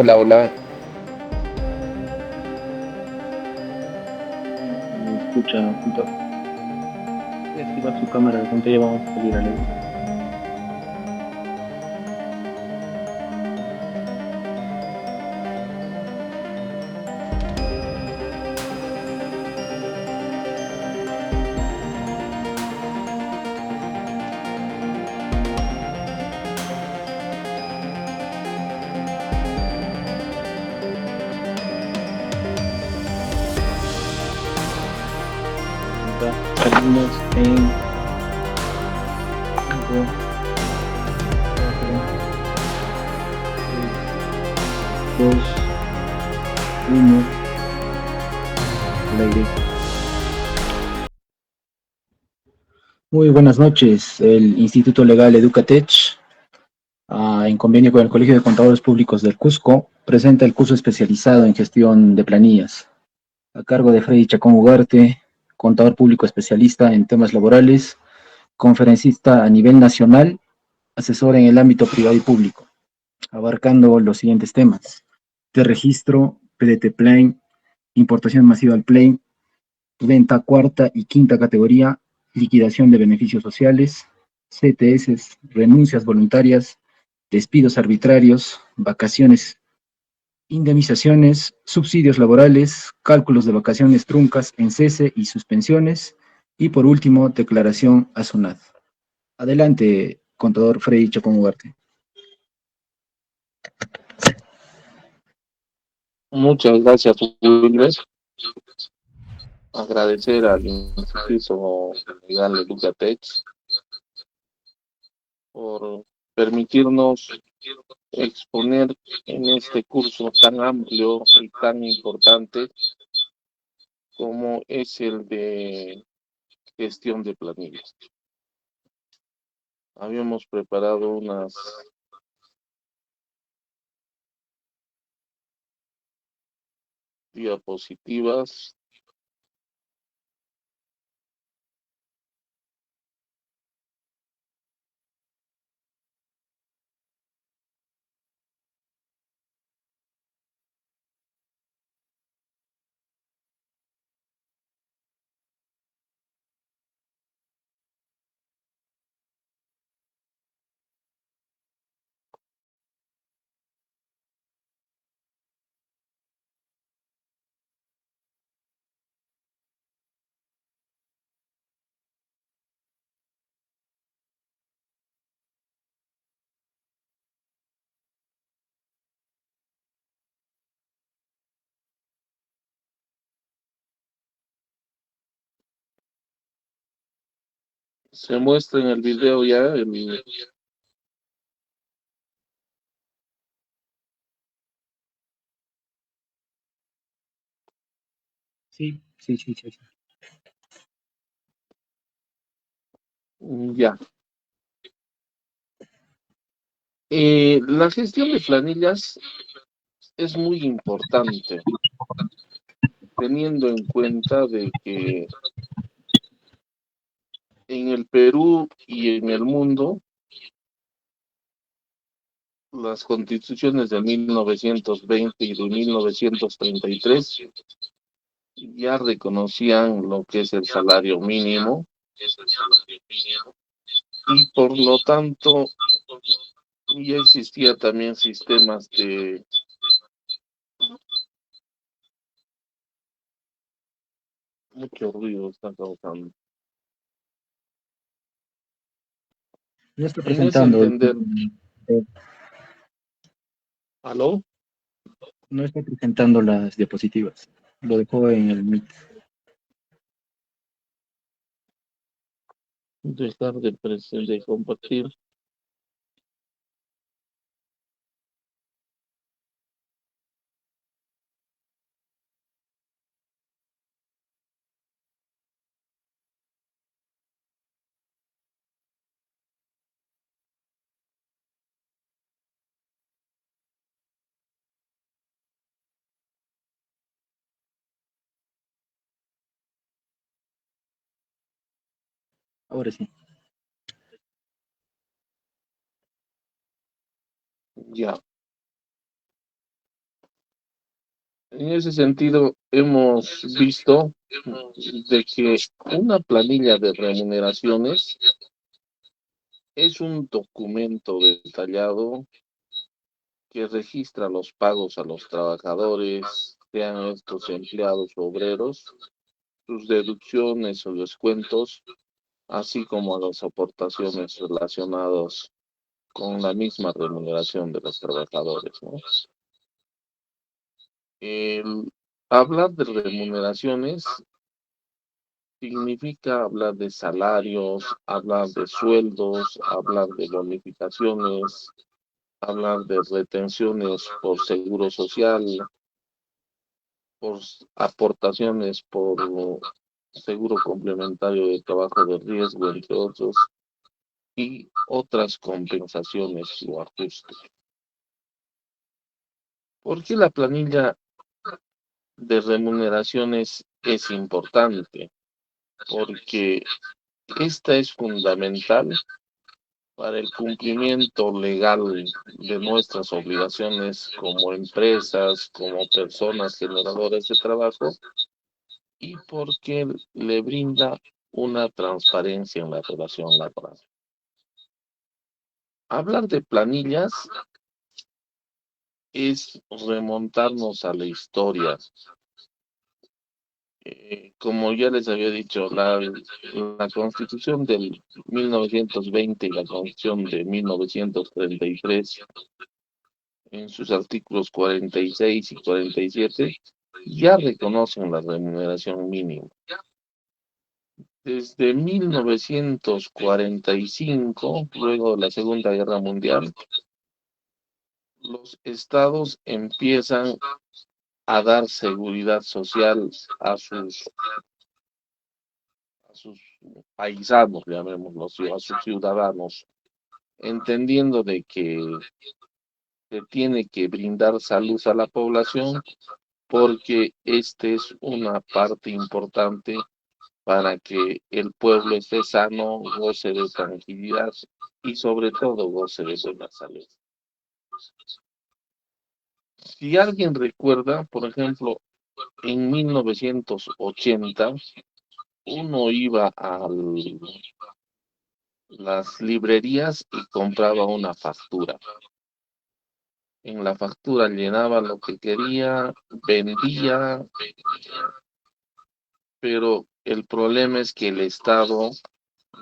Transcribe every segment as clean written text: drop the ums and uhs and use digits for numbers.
Hola, hola. Me escucha, punto. Voy a activar su cámara de pantalla, vamos a salir al aire. Ya, salimos en 5, 4, 3, 2, 1, al aire. Muy buenas noches. El Instituto Legal Educatech, en convenio con el Colegio de Contadores Públicos del Cusco, presenta el curso especializado en gestión de planillas, a cargo de Freddy Chacón Ugarte, contador público especialista en temas laborales, conferencista a nivel nacional, asesor en el ámbito privado y público, abarcando los siguientes temas: de registro, PDT Plane, importación masiva al Plane, venta cuarta y quinta categoría, liquidación de beneficios sociales, CTS, renuncias voluntarias, despidos arbitrarios, vacaciones, indemnizaciones, subsidios laborales, cálculos de vacaciones truncas en cese y suspensiones, y por último, declaración a SUNAT. Adelante, contador Freddy Chacón Ugarte. Muchas gracias, Wilmer. Agradecer al Instituto Legal Educatech por permitirnos exponer en este curso tan amplio y tan importante como es el de gestión de planillas. Habíamos preparado unas diapositivas. Se muestra en el video ya Sí, sí, sí, sí, sí. ya. La gestión de planillas es muy importante, teniendo en cuenta de que en el Perú y en el mundo, las constituciones de 1920 y de 1933 ya reconocían lo que es el salario mínimo y por lo tanto ya existía también sistemas de... Mucho ruido está causando. No está En ese presentando, entender, ¿aló? no está presentando las diapositivas. Lo dejó en el Meet. Dejar de compartir. Ahora sí. Ya. En ese sentido, hemos visto de que una planilla de remuneraciones es un documento detallado que registra los pagos a los trabajadores, sean estos empleados o obreros, sus deducciones o descuentos, así como a las aportaciones relacionadas con la misma remuneración de los trabajadores, ¿no? El hablar de remuneraciones significa hablar de salarios, hablar de sueldos, hablar de bonificaciones, hablar de retenciones por seguro social, por aportaciones por seguro complementario de trabajo de riesgo, entre otros, y otras compensaciones o ajustes. ¿Por qué la planilla de remuneraciones es importante? Porque esta es fundamental para el cumplimiento legal de nuestras obligaciones como empresas, como personas generadoras de trabajo, y porque le brinda una transparencia en la relación laboral. Hablar de planillas es remontarnos a la historia. Como ya les había dicho, la Constitución del 1920 y la Constitución de 1933, en sus artículos 46 y 47, ya reconocen la remuneración mínima. Desde 1945, luego de la Segunda Guerra Mundial, los estados empiezan a dar seguridad social a sus paisanos, llamémoslo así, a sus ciudadanos, entendiendo de que se tiene que brindar salud a la población porque este es una parte importante para que el pueblo esté sano, goce de tranquilidad y sobre todo goce de buena salud. Si alguien recuerda, por ejemplo, en 1980, uno iba a las librerías y compraba una factura. En la factura llenaba lo que quería, vendía, pero el problema es que el Estado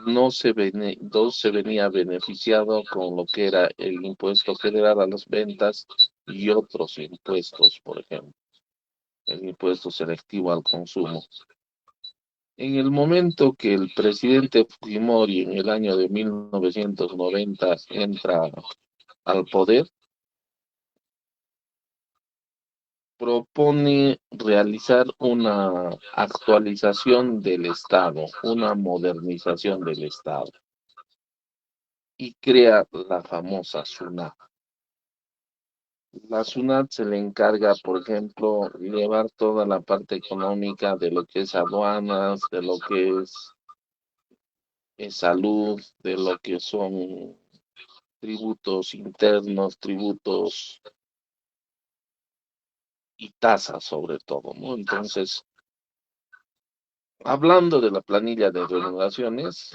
no se venía beneficiado con lo que era el impuesto general a las ventas y otros impuestos, por ejemplo, el impuesto selectivo al consumo. En el momento que el presidente Fujimori en el año de 1990 entra al poder, propone realizar una actualización del Estado, una modernización del Estado y crea la famosa SUNAT. La SUNAT se le encarga, por ejemplo, llevar toda la parte económica de lo que es aduanas, de lo que es salud, de lo que son tributos internos, tributos y tasas sobre todo, ¿no? Entonces, hablando de la planilla de remuneraciones,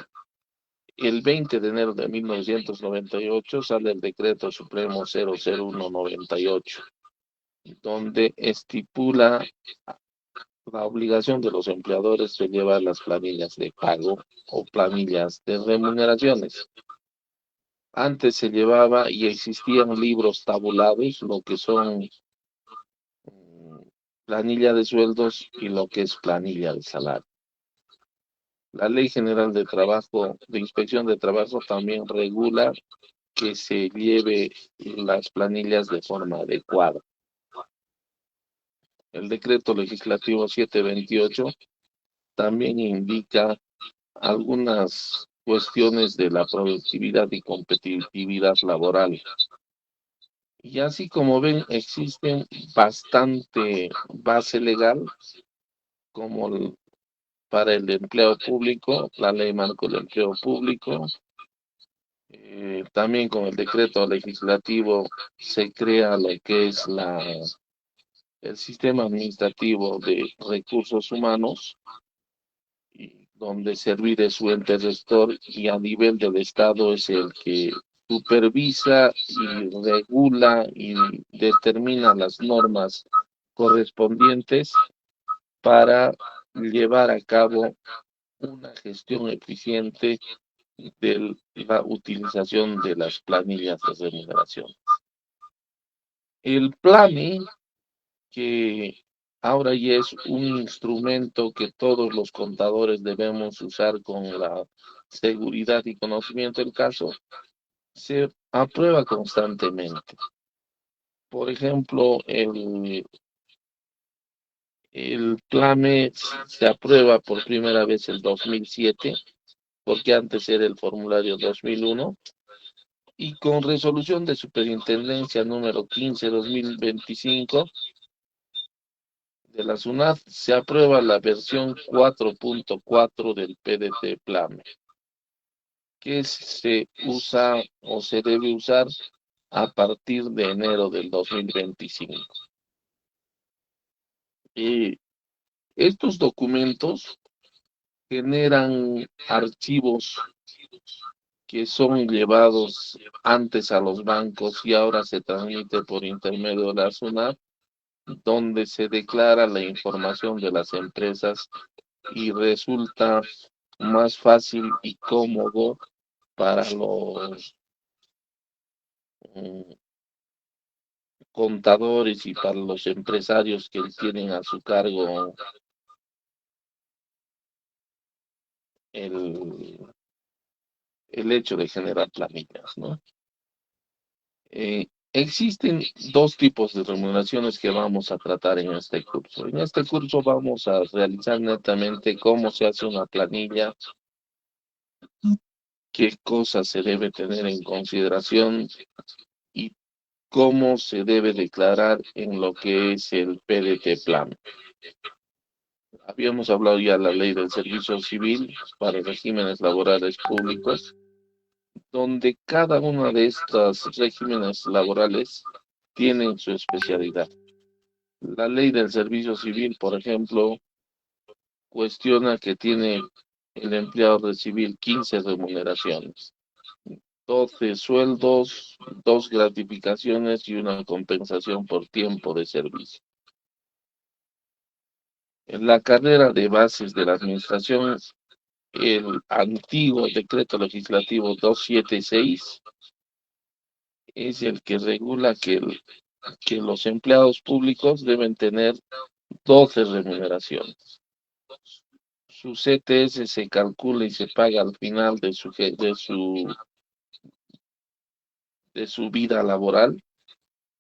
el 20 de enero de 1998 sale el decreto supremo 00198, donde estipula la obligación de los empleadores de llevar las planillas de pago o planillas de remuneraciones. Antes se llevaba y existían libros tabulados, lo que son planilla de sueldos y lo que es planilla de salario. La Ley General de Trabajo, de Inspección de Trabajo, también regula que se lleve las planillas de forma adecuada. El decreto legislativo 728 también indica algunas cuestiones de la productividad y competitividad laboral. Y así como ven, existen bastante base legal como para el empleo público, la ley marco del empleo público. También con el decreto legislativo se crea lo que es el sistema administrativo de recursos humanos, donde servir es su ente rector y a nivel del Estado es el que supervisa y regula y determina las normas correspondientes para llevar a cabo una gestión eficiente de la utilización de las planillas de remuneración. El PLANE, que ahora ya es un instrumento que todos los contadores debemos usar con la seguridad y conocimiento del caso, se aprueba constantemente. Por ejemplo, el PLANE se aprueba por primera vez el 2007, porque antes era el formulario 2001, y con resolución de superintendencia número 15/2025 de la SUNAT se aprueba la versión 4.4 del PDT PLANE, que se usa o se debe usar a partir de enero del 2025. Estos documentos generan archivos que son llevados antes a los bancos y ahora se transmite por intermedio de la SUNAT, donde se declara la información de las empresas y resulta más fácil y cómodo para los mm, contadores y para los empresarios que tienen a su cargo el, el hecho de generar planillas, ¿no? Existen dos tipos de remuneraciones que vamos a tratar en este curso. En este curso vamos a realizar netamente cómo se hace una planilla, qué cosas se debe tener en consideración y cómo se debe declarar en lo que es el PDT Plan. Habíamos hablado ya de la ley del servicio civil para regímenes laborales públicos, donde cada una de estos regímenes laborales tienen su especialidad. La ley del servicio civil, por ejemplo, cuestiona que tiene el empleado de civil 15 remuneraciones, 12 sueldos, 2 gratificaciones y una compensación por tiempo de servicio. En la carrera de bases de la administración, el antiguo decreto legislativo 276 es el que regula que los empleados públicos deben tener 12 remuneraciones. Su CTS se calcula y se paga al final de su vida laboral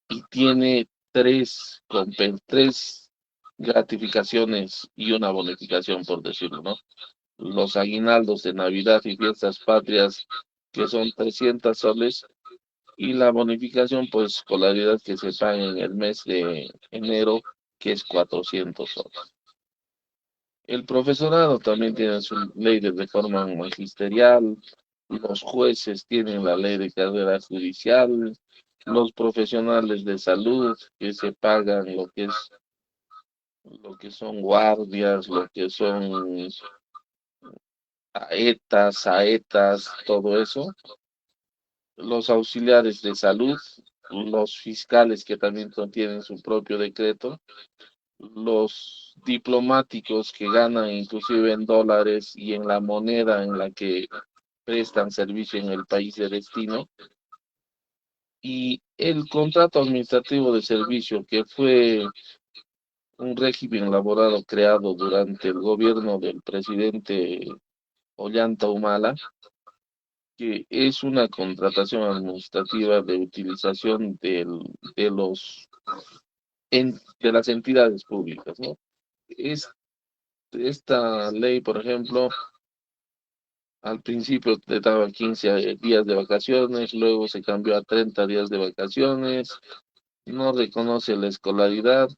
y tiene tres gratificaciones y una bonificación, por decirlo, ¿no? Los aguinaldos de Navidad y fiestas patrias, que son 300 soles, y la bonificación por escolaridad que se paga en el mes de enero, que es 400 soles. El profesorado también tiene su ley de reforma magisterial, los jueces tienen la ley de carrera judicial, los profesionales de salud que se pagan lo que son guardias, lo que son aetas, todo eso, los auxiliares de salud, los fiscales que también tienen su propio decreto, los diplomáticos que ganan inclusive en dólares y en la moneda en la que prestan servicio en el país de destino, y el contrato administrativo de servicio, que fue un régimen laboral creado durante el gobierno del presidente Ollanta Humala, que es una contratación administrativa de utilización de las entidades públicas, ¿no? Esta ley, por ejemplo, al principio te daba 15 días de vacaciones, luego se cambió a 30 días de vacaciones, no reconoce la escolaridad,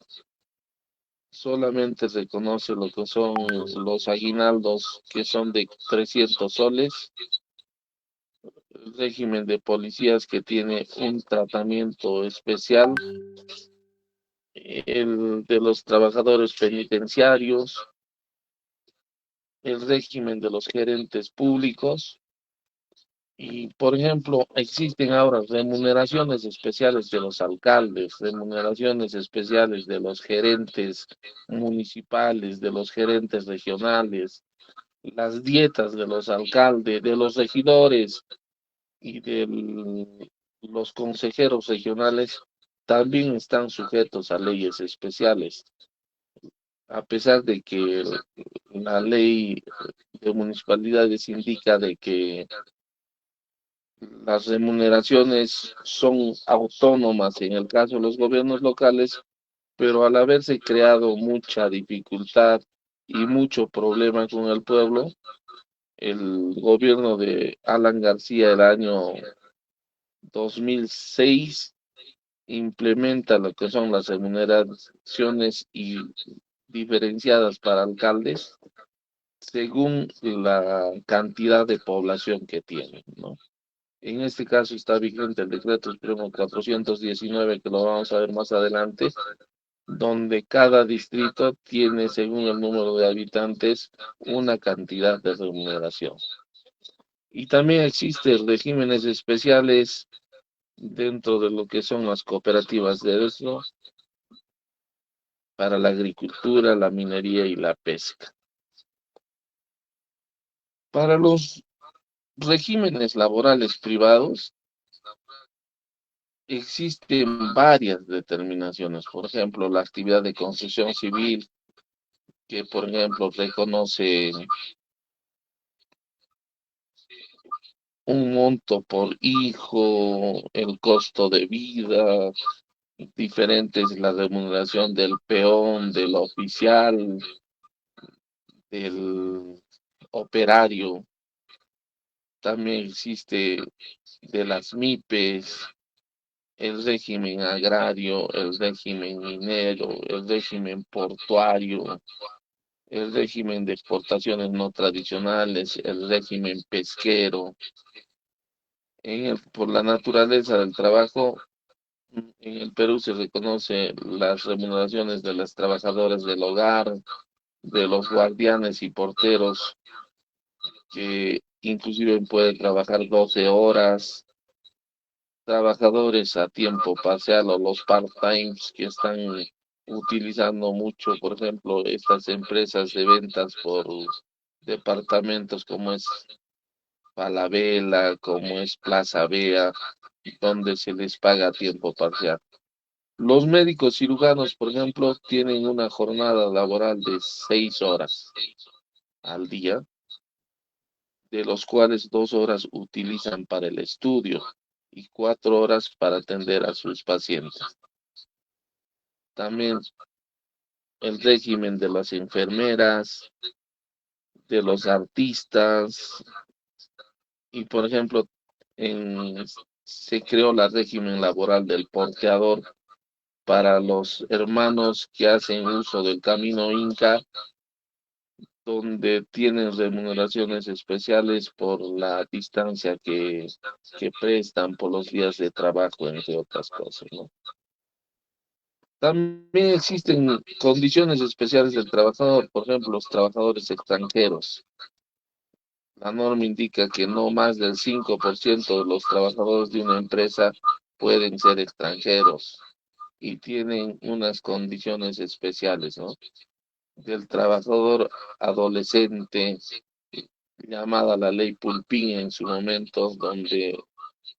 solamente reconoce lo que son los aguinaldos, que son de 300 soles, el régimen de policías que tiene un tratamiento especial el de los trabajadores penitenciarios, el régimen de los gerentes públicos y, por ejemplo, existen ahora remuneraciones especiales de los alcaldes, remuneraciones especiales de los gerentes municipales, de los gerentes regionales, las dietas de los alcaldes, de los regidores y de los consejeros regionales también están sujetos a leyes especiales, a pesar de que la ley de municipalidades indica de que las remuneraciones son autónomas en el caso de los gobiernos locales, pero al haberse creado mucha dificultad y mucho problema con el pueblo, el gobierno de Alan García el año 2006 implementa lo que son las remuneraciones y diferenciadas para alcaldes según la cantidad de población que tienen, ¿no? En este caso está vigente el decreto supremo 419, que lo vamos a ver más adelante, donde cada distrito tiene, según el número de habitantes, una cantidad de remuneración. Y también existen regímenes especiales dentro de lo que son las cooperativas de riesgo para la agricultura, la minería y la pesca. Para los regímenes laborales privados existen varias determinaciones. Por ejemplo, la actividad de construcción civil, que por ejemplo reconoce un monto por hijo, el costo de vida, diferentes la remuneración del peón, del oficial, del operario. También existe de las MIPES, el régimen agrario, el régimen minero, el régimen portuario, el régimen de exportaciones no tradicionales, el régimen pesquero. Por la naturaleza del trabajo, en el Perú se reconoce las remuneraciones de las trabajadoras del hogar, de los guardianes y porteros, que inclusive pueden trabajar 12 horas, trabajadores a tiempo parcial o los part-times que están utilizando mucho, por ejemplo, estas empresas de ventas por departamentos como es Falabella, como es Plaza Vea, donde se les paga a tiempo parcial. Los médicos cirujanos, por ejemplo, tienen una jornada laboral de 6 horas al día, de los cuales 2 horas utilizan para el estudio y 4 horas para atender a sus pacientes. También el régimen de las enfermeras, de los artistas, y por ejemplo, se creó el régimen laboral del porteador para los hermanos que hacen uso del camino Inca, donde tienen remuneraciones especiales por la distancia que prestan, por los días de trabajo, entre otras cosas, ¿no? También existen condiciones especiales del trabajador, por ejemplo, los trabajadores extranjeros. La norma indica que no más del 5% de los trabajadores de una empresa pueden ser extranjeros y tienen unas condiciones especiales, ¿no? Del trabajador adolescente, llamada la ley Pulpín en su momento, donde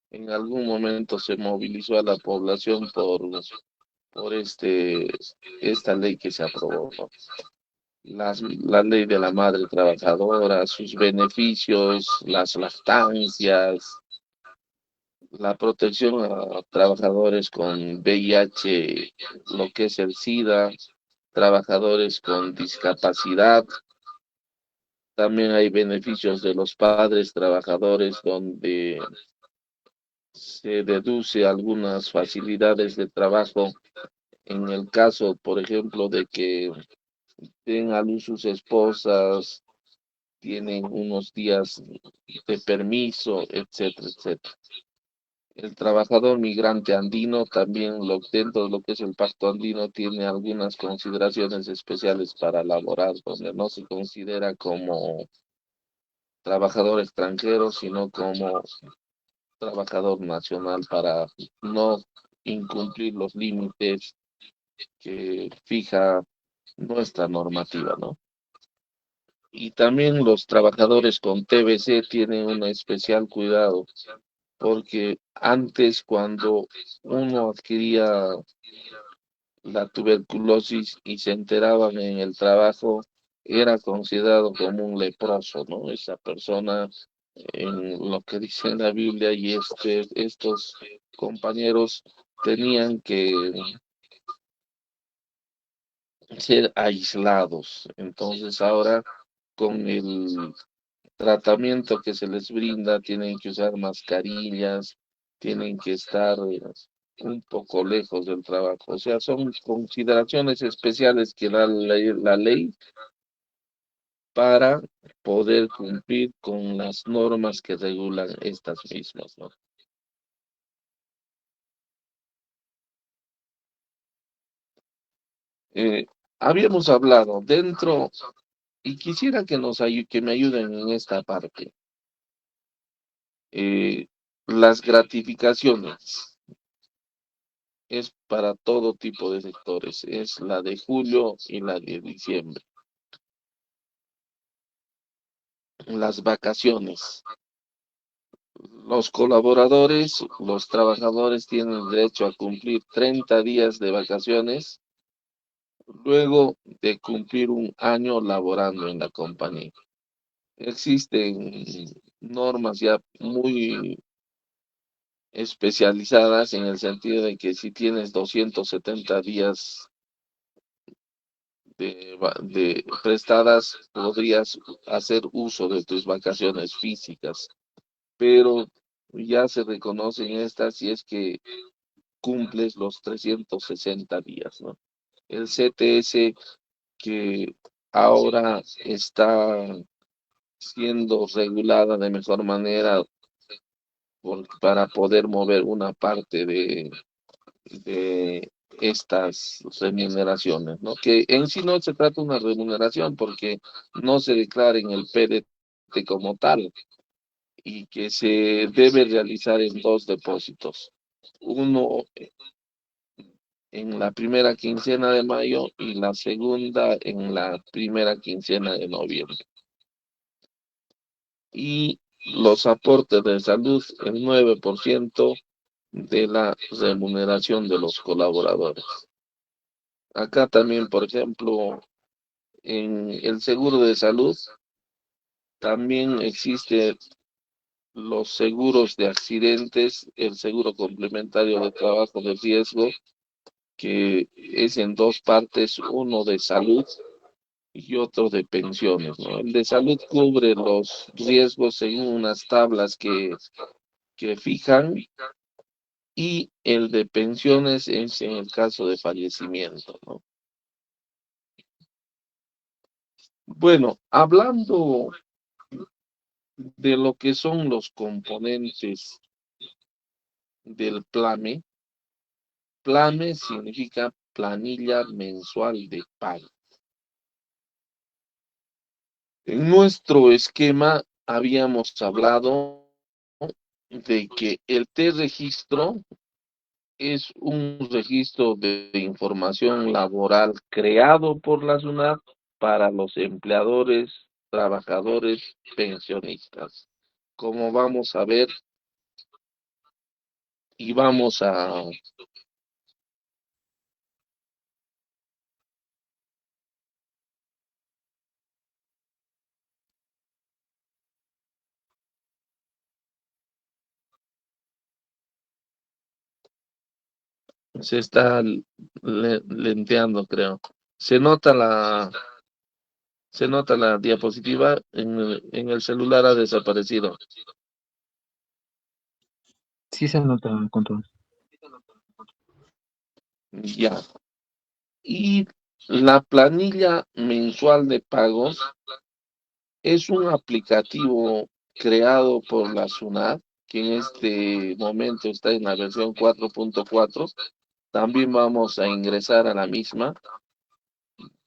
en algún momento se movilizó a la población por esta ley que se aprobó, ¿no? La ley de la madre trabajadora, sus beneficios, las lactancias, la protección a trabajadores con VIH, lo que es el SIDA, trabajadores con discapacidad. También hay beneficios de los padres trabajadores donde se deduce algunas facilidades de trabajo en el caso, por ejemplo, de que den a luz sus esposas, tienen unos días de permiso, etcétera, etcétera. El trabajador migrante andino también, dentro de lo que es el pacto andino, tiene algunas consideraciones especiales para laborar, donde no se considera como trabajador extranjero, sino como trabajador nacional para no incumplir los límites que fija nuestra normativa, ¿no? Y también los trabajadores con TBC tienen un especial cuidado, porque antes cuando uno adquiría la tuberculosis y se enteraban en el trabajo, era considerado como un leproso, ¿no? Esa persona, en lo que dice en la Biblia, y estos compañeros tenían que ser aislados. Entonces ahora con el tratamiento que se les brinda, tienen que usar mascarillas, tienen que estar un poco lejos del trabajo. O sea, son consideraciones especiales que da la ley para poder cumplir con las normas que regulan estas mismas, ¿no? Eh, Habíamos hablado dentro, y quisiera que que me ayuden en esta parte. eh, las gratificaciones. Es para todo tipo de sectores. Es la de julio y la de diciembre. Las vacaciones. Los colaboradores, los trabajadores tienen derecho a cumplir 30 días de vacaciones luego de cumplir un año laborando en la compañía. Existen normas ya muy especializadas en el sentido de que si tienes 270 días de prestadas, podrías hacer uso de tus vacaciones físicas, pero ya se reconocen estas si es que cumples los 360 días, ¿no? El CTS que ahora está siendo regulada de mejor manera para poder mover una parte de estas remuneraciones, ¿no? Que en sí no se trata de una remuneración porque no se declara en el PDT como tal y que se debe realizar en dos depósitos. Uno en la primera quincena de mayo y la segunda en la primera quincena de noviembre. Y los aportes de salud, el 9% de la remuneración de los colaboradores. Acá también, por ejemplo, en el seguro de salud también existe los seguros de accidentes, el seguro complementario de trabajo de riesgo, que es en dos partes, uno de salud y otro de pensiones, ¿no? El de salud cubre los riesgos según unas tablas que fijan y el de pensiones es en el caso de fallecimiento, ¿no? Bueno, hablando de lo que son los componentes del PLAME. PLAME significa planilla mensual de pago. En nuestro esquema habíamos hablado de que el T-registro es un registro de información laboral creado por la SUNAT para los empleadores, trabajadores, pensionistas. Como vamos a ver y vamos a se está lenteando, creo. Se nota se nota la diapositiva en el celular ha desaparecido. Sí se nota control. Ya. Y la planilla mensual de pagos es un aplicativo creado por la SUNAT que en este momento está en la versión 4.4, también vamos a ingresar a la misma,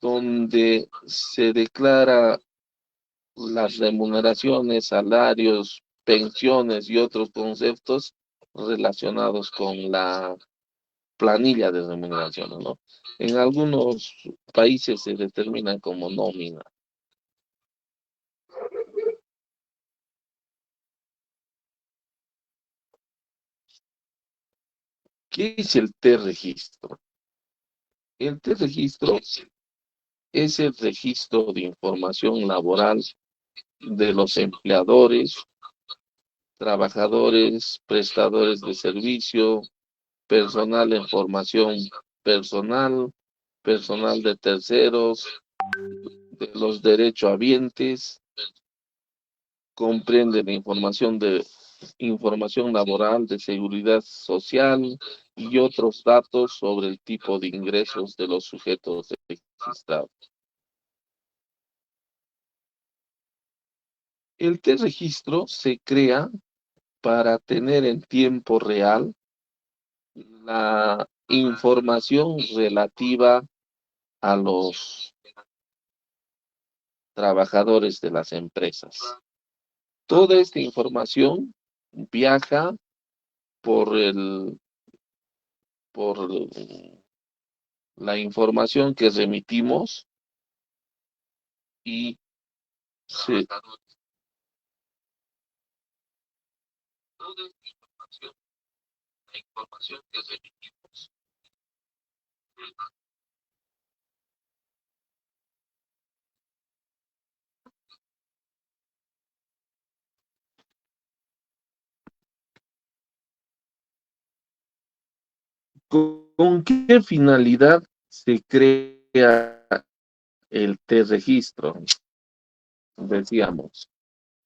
donde se declara las remuneraciones, salarios, pensiones y otros conceptos relacionados con la planilla de remuneraciones, ¿no? En algunos países se determina como nómina. ¿Qué es el T-registro? El T-registro es el registro de información laboral de los empleadores, trabajadores, prestadores de servicio, personal en formación personal, personal de terceros, de los derechohabientes, comprende la información laboral, de seguridad social y otros datos sobre el tipo de ingresos de los sujetos registrados. El T-registro se crea para tener en tiempo real la información relativa a los trabajadores de las empresas. Toda esta información viaja por por la información que remitimos y se, ¿con qué finalidad se crea el T-registro? Decíamos,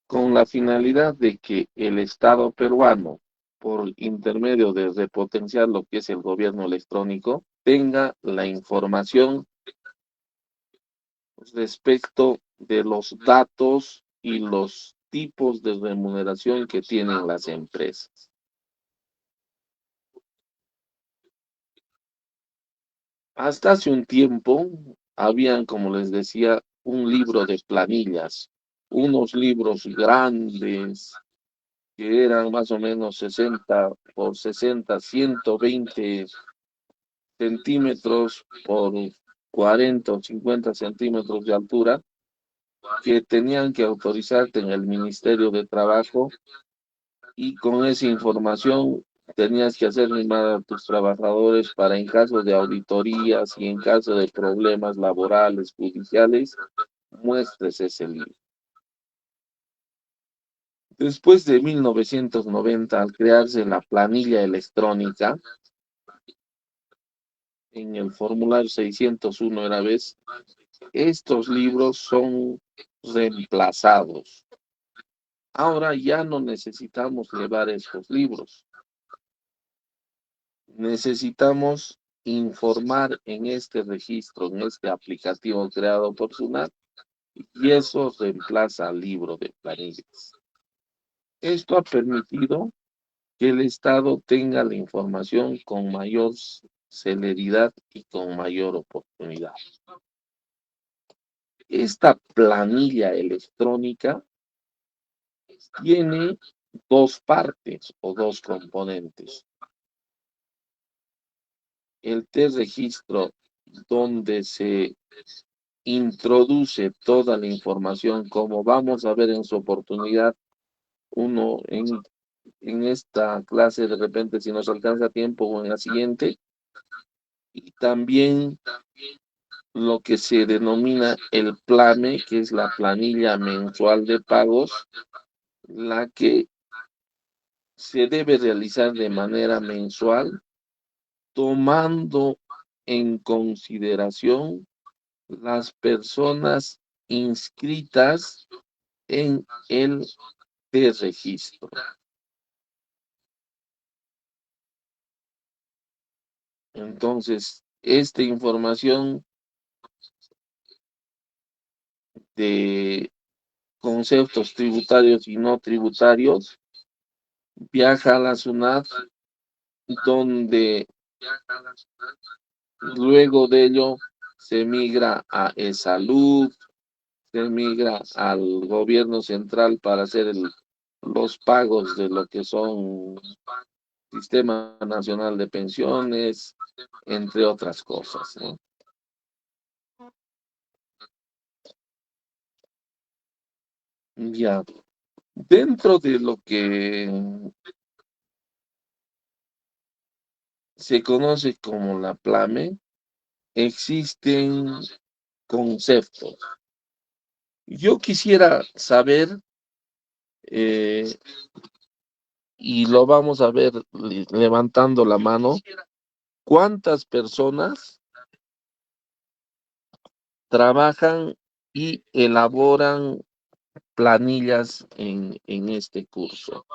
con la finalidad de que el Estado peruano, por intermedio de repotenciar lo que es el gobierno electrónico, tenga la información respecto de los datos y los tipos de remuneración que tienen las empresas. Hasta hace un tiempo, habían, como les decía, un libro de planillas, unos libros grandes que eran más o menos 60 por 60, 120 centímetros por 40 o 50 centímetros de altura, que tenían que autorizarte en el Ministerio de Trabajo, y con esa información tenías que hacer llamar a tus trabajadores para, en caso de auditorías y en caso de problemas laborales, judiciales, muestres ese libro. Después de 1990, al crearse la planilla electrónica, en el formulario 601 era vez, estos libros son reemplazados. Ahora ya no necesitamos llevar estos libros. Necesitamos informar en este registro, en este aplicativo creado por SUNAT, y eso reemplaza al libro de planillas. Esto ha permitido que el Estado tenga la información con mayor celeridad y con mayor oportunidad. Esta planilla electrónica tiene dos partes o dos componentes. El T-registro, donde se introduce toda la información, como vamos a ver en su oportunidad, uno en esta clase, de repente, si nos alcanza tiempo, o en la siguiente, y también lo que se denomina el PLANE, que es la planilla mensual de pagos, la que se debe realizar de manera mensual, tomando en consideración las personas inscritas en el T-registro. Entonces, esta información de conceptos tributarios y no tributarios viaja a la SUNAT, donde luego de ello se migra a E-Salud, se migra al gobierno central para hacer los pagos de lo que son Sistema Nacional de Pensiones, entre otras cosas, ¿no? Ya, dentro de lo que se conoce como la PLAME, existen conceptos. Yo quisiera saber, eh, y lo vamos a ver levantando la mano, ¿cuántas personas trabajan y elaboran planillas en este curso?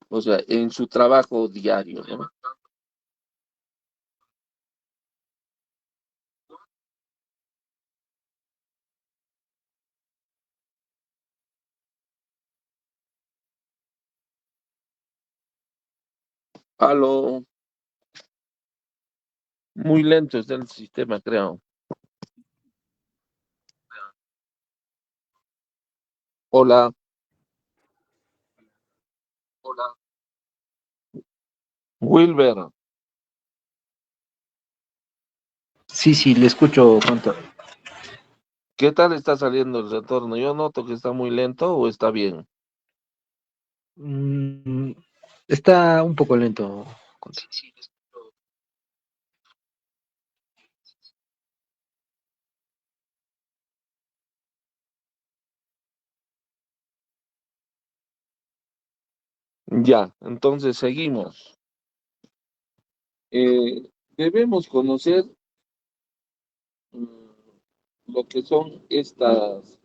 O sea, en su trabajo diario, ¿no? Aló, muy lento está el sistema, creo. Hola, Wilber, Sí, sí, le escucho, Conta. ¿qué tal está saliendo el retorno? Yo noto que está muy lento o está bien. Mm, está un poco lento, Conta. Ya, entonces seguimos. Debemos conocer mm, lo que son estos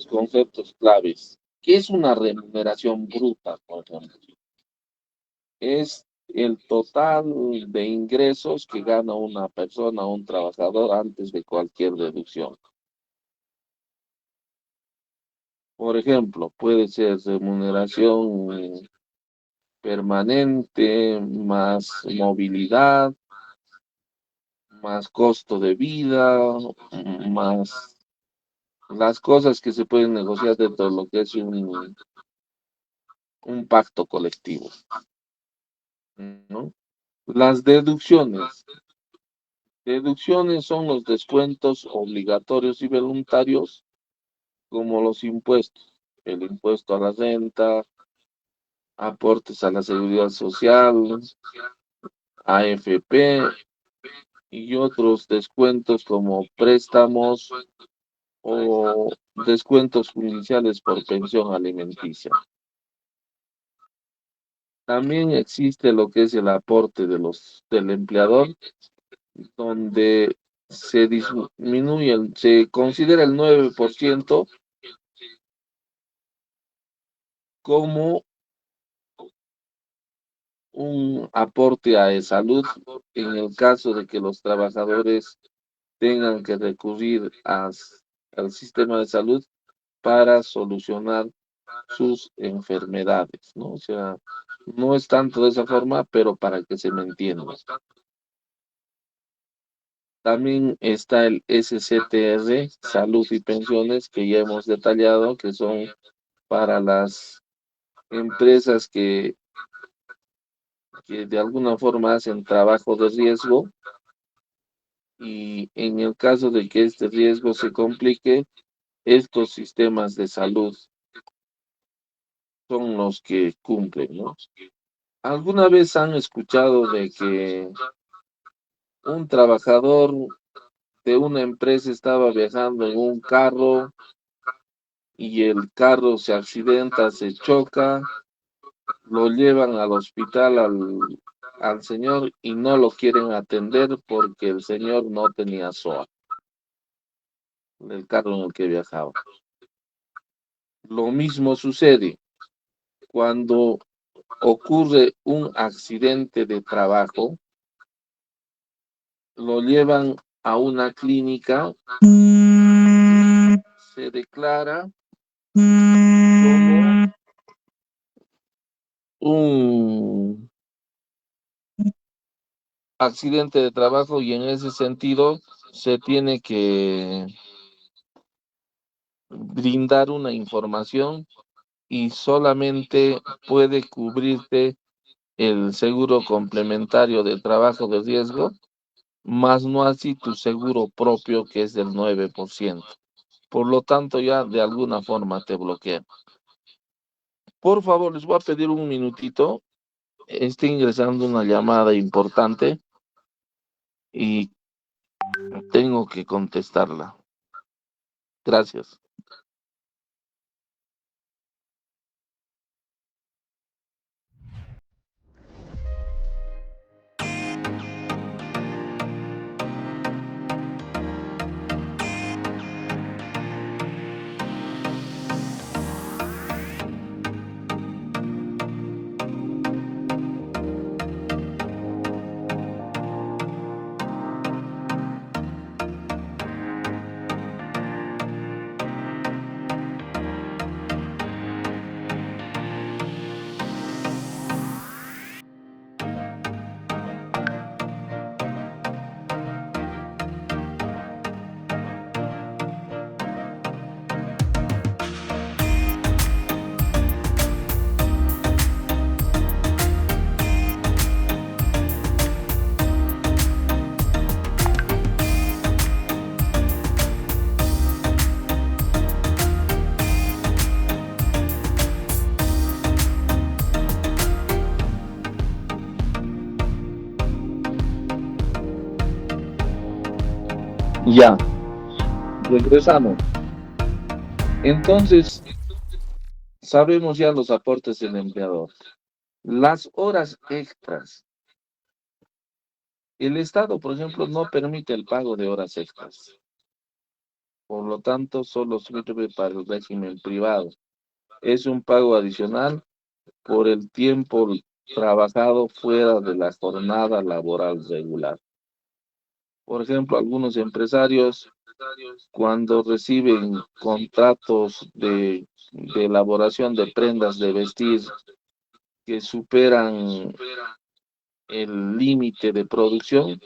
conceptos claves. ¿Qué es una remuneración bruta, por ejemplo? Es el total de ingresos que gana una persona o un trabajador antes de cualquier deducción. Por ejemplo, puede ser remuneración permanente, más movilidad, más costo de vida, más las cosas que se pueden negociar dentro de lo que es un pacto colectivo, ¿no? Las deducciones. Deducciones son los descuentos obligatorios y voluntarios, como los impuestos, el impuesto a la renta, aportes a la seguridad social, AFP y otros descuentos como préstamos o descuentos judiciales por pensión alimenticia. También existe lo que es el aporte del empleador, donde se disminuye, se considera el 9% como un aporte a salud en el caso de que los trabajadores tengan que recurrir al sistema de salud para solucionar sus enfermedades, ¿no? O sea, no es tanto de esa forma, pero para que se me entienda. También está el SCTR, Salud y Pensiones, que ya hemos detallado, que son para las empresas que de alguna forma hacen trabajo de riesgo y en el caso de que este riesgo se complique, estos sistemas de salud son los que cumplen, ¿no? ¿Alguna vez han escuchado de que un trabajador de una empresa estaba viajando en un carro y el carro se accidenta, se choca, lo llevan al hospital al señor y no lo quieren atender porque el señor no tenía SOA, el carro en el que viajaba? Lo mismo sucede cuando ocurre un accidente de trabajo, lo llevan a una clínica, se declara como un accidente de trabajo y en ese sentido se tiene que brindar una información y solamente puede cubrirte el seguro complementario de trabajo de riesgo, más no así tu seguro propio que es del 9%. Por lo tanto, ya de alguna forma te bloquea. Por favor, les voy a pedir un minutito. Está ingresando una llamada importante y tengo que contestarla. Gracias. Ya, regresamos. Entonces, sabemos ya los aportes del empleador. Las horas extras. El Estado, por ejemplo, no permite el pago de horas extras. Por lo tanto, solo sirve para el régimen privado. Es un pago adicional por el tiempo trabajado fuera de la jornada laboral regular. Por ejemplo, algunos empresarios, cuando reciben contratos de elaboración de prendas de vestir que superan el límite de producción,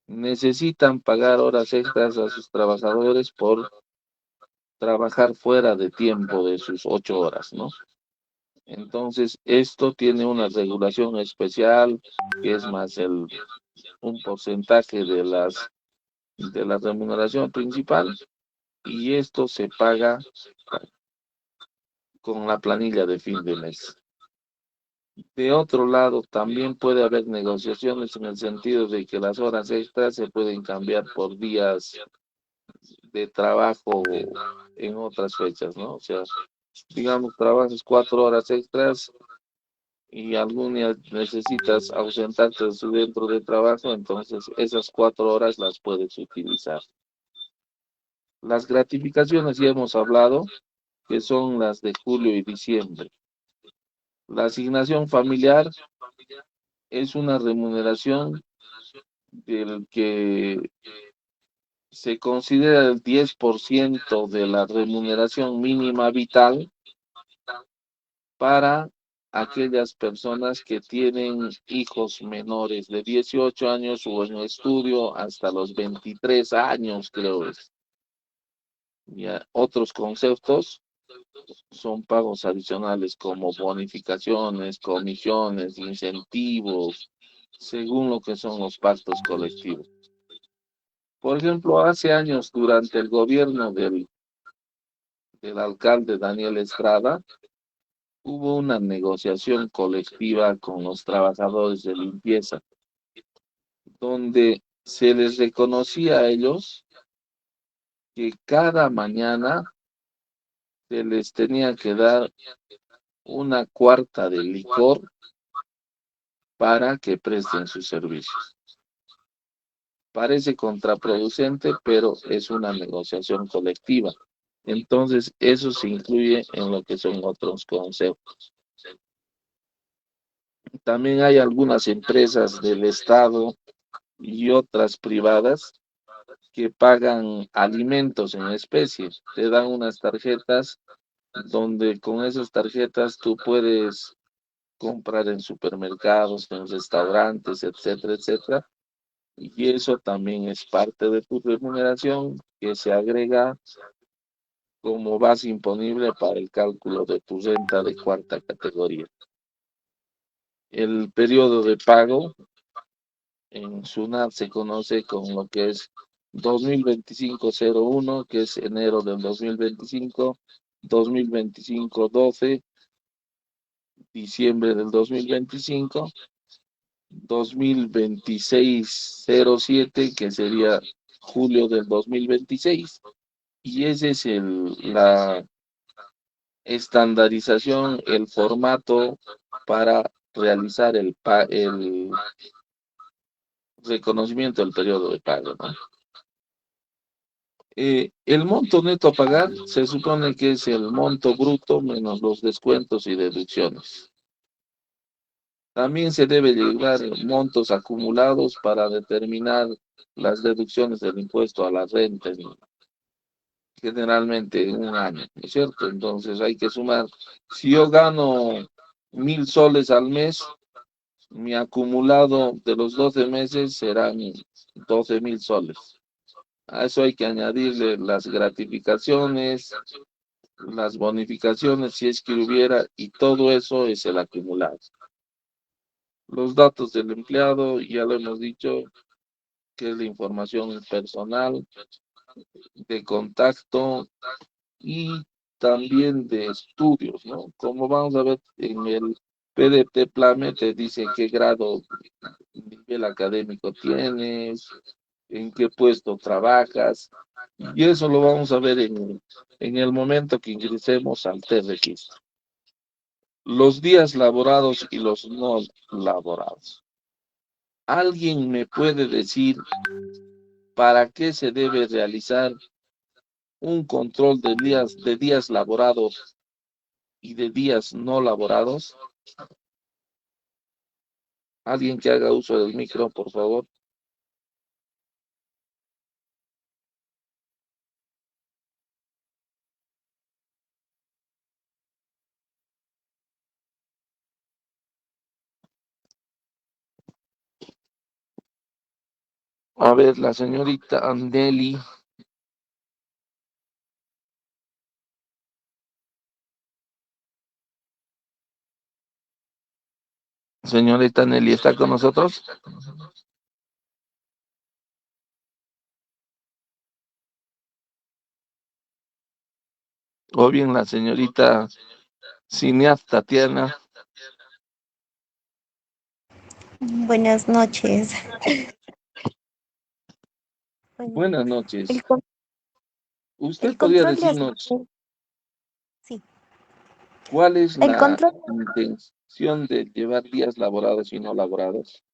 necesitan pagar horas extras a sus trabajadores por trabajar fuera de tiempo de sus 8 horas, ¿no? Entonces, esto tiene una regulación especial, que es más un porcentaje de la remuneración principal, y esto se paga con la planilla de fin de mes. De otro lado, también puede haber negociaciones en el sentido de que las horas extras se pueden cambiar por días de trabajo en otras fechas, ¿no? O sea, digamos, trabajas 4 horas extras y algún día necesitas ausentarte de su dentro de trabajo, entonces esas 4 horas las puedes utilizar. Las gratificaciones ya hemos hablado, que son las de julio y diciembre. La asignación familiar es una remuneración del que se considera el 10% de la remuneración mínima vital para aquellas personas que tienen hijos menores de 18 años o en estudio hasta los 23 años, creo es. Ya, otros conceptos son pagos adicionales como bonificaciones, comisiones, incentivos, según lo que son los pactos colectivos. Por ejemplo, hace años, durante el gobierno del alcalde Daniel Estrada, hubo una negociación colectiva con los trabajadores de limpieza, donde se les reconocía a ellos que cada mañana se les tenía que dar una cuarta de licor para que presten sus servicios. Parece contraproducente, pero es una negociación colectiva. Entonces, eso se incluye en lo que son otros conceptos. También hay algunas empresas del Estado y otras privadas que pagan alimentos en especie. Te dan unas tarjetas donde con esas tarjetas tú puedes comprar en supermercados, en restaurantes, etcétera, etcétera. Y eso también es parte de tu remuneración que se agrega como base imponible para el cálculo de tu renta de cuarta categoría. El periodo de pago en SUNAT se conoce con lo que es 2025-01, que es enero del 2025, 2025-12, diciembre del 2025, 2026-07, que sería julio del 2026. Y ese es la estandarización, el formato para realizar el reconocimiento del periodo de pago, ¿no? El monto neto a pagar se supone que es el monto bruto menos los descuentos y deducciones. También se debe llevar montos acumulados para determinar las deducciones del impuesto a la renta, generalmente en un año, ¿no es cierto? Entonces hay que sumar. Si yo gano 1.000 soles al mes, mi acumulado de los 12 meses serán 12.000 soles. A eso hay que añadirle las gratificaciones, las bonificaciones, si es que hubiera, y todo eso es el acumulado. Los datos del empleado, ya lo hemos dicho, que es la información personal, de contacto y también de estudios, ¿no? Como vamos a ver en el PDT Plame, te dice qué grado, nivel académico tienes, en qué puesto trabajas, y eso lo vamos a ver en el momento que ingresemos al T-Registro. Los días laborados y los no laborados. ¿Alguien me puede decir para qué se debe realizar un control de días laborados y de días no laborados? Alguien que haga uso del micro, por favor. A ver, la señorita Andeli. Señorita Nelly, ¿está con nosotros? O bien la señorita cineasta Tatiana. Buenas noches. Bueno, Buenas noches. el, con- ¿Usted el podría control de decirnos asistencia, sí, cuál es el la control, intención de llevar días laborados y no laborados?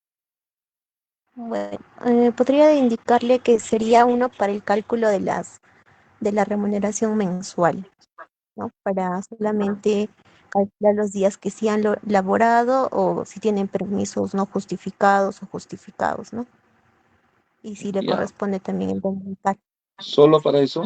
bueno, podría indicarle que sería uno para el cálculo de la remuneración mensual, ¿no? Para solamente calcular los días que sí han laborado o si tienen permisos no justificados o justificados, ¿no? Y si le Ya, corresponde también el dominical. ¿solo para eso?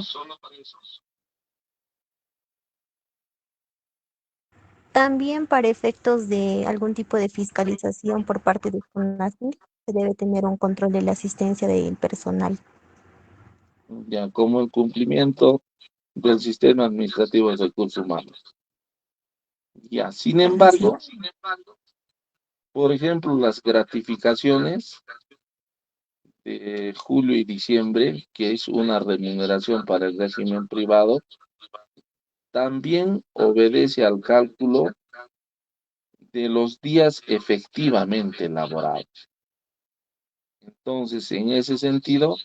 También para efectos de algún tipo de fiscalización por parte de FONASMIR, se debe tener un control de la asistencia del personal. Ya, como el cumplimiento del sistema administrativo de recursos humanos. Ya, sin Así. embargo, por ejemplo, las gratificaciones de julio y diciembre, que es una remuneración para el régimen privado, también obedece al cálculo de los días efectivamente laborados. Entonces, en ese sentido,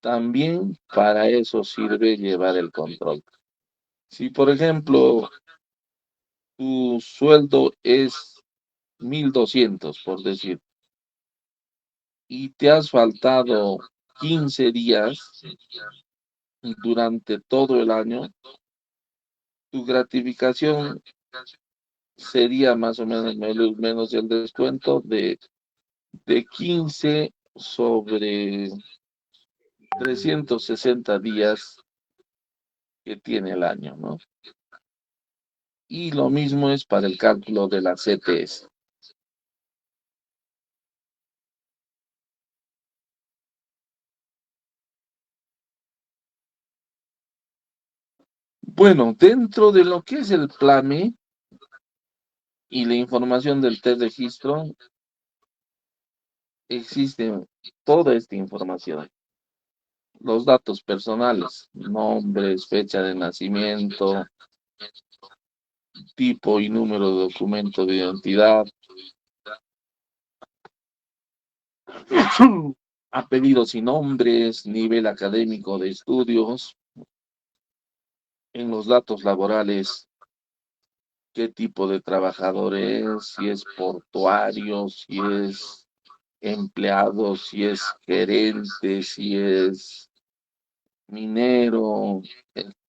también para eso sirve llevar el control. Si, por ejemplo, tu sueldo es 1.200, por decir, y te has faltado 15 días durante todo el año, tu gratificación sería más o menos menos el descuento de 15 sobre 360 días que tiene el año, ¿no? Y lo mismo es para el cálculo de la CTS. Bueno, dentro de lo que es el PLAME y la información del T-registro, existe toda esta información. Los datos personales, nombres, fecha de nacimiento, tipo y número de documento de identidad, apellidos y nombres, nivel académico de estudios, en los datos laborales, qué tipo de trabajador es, si es portuario, si es empleado, si es gerente, si es minero,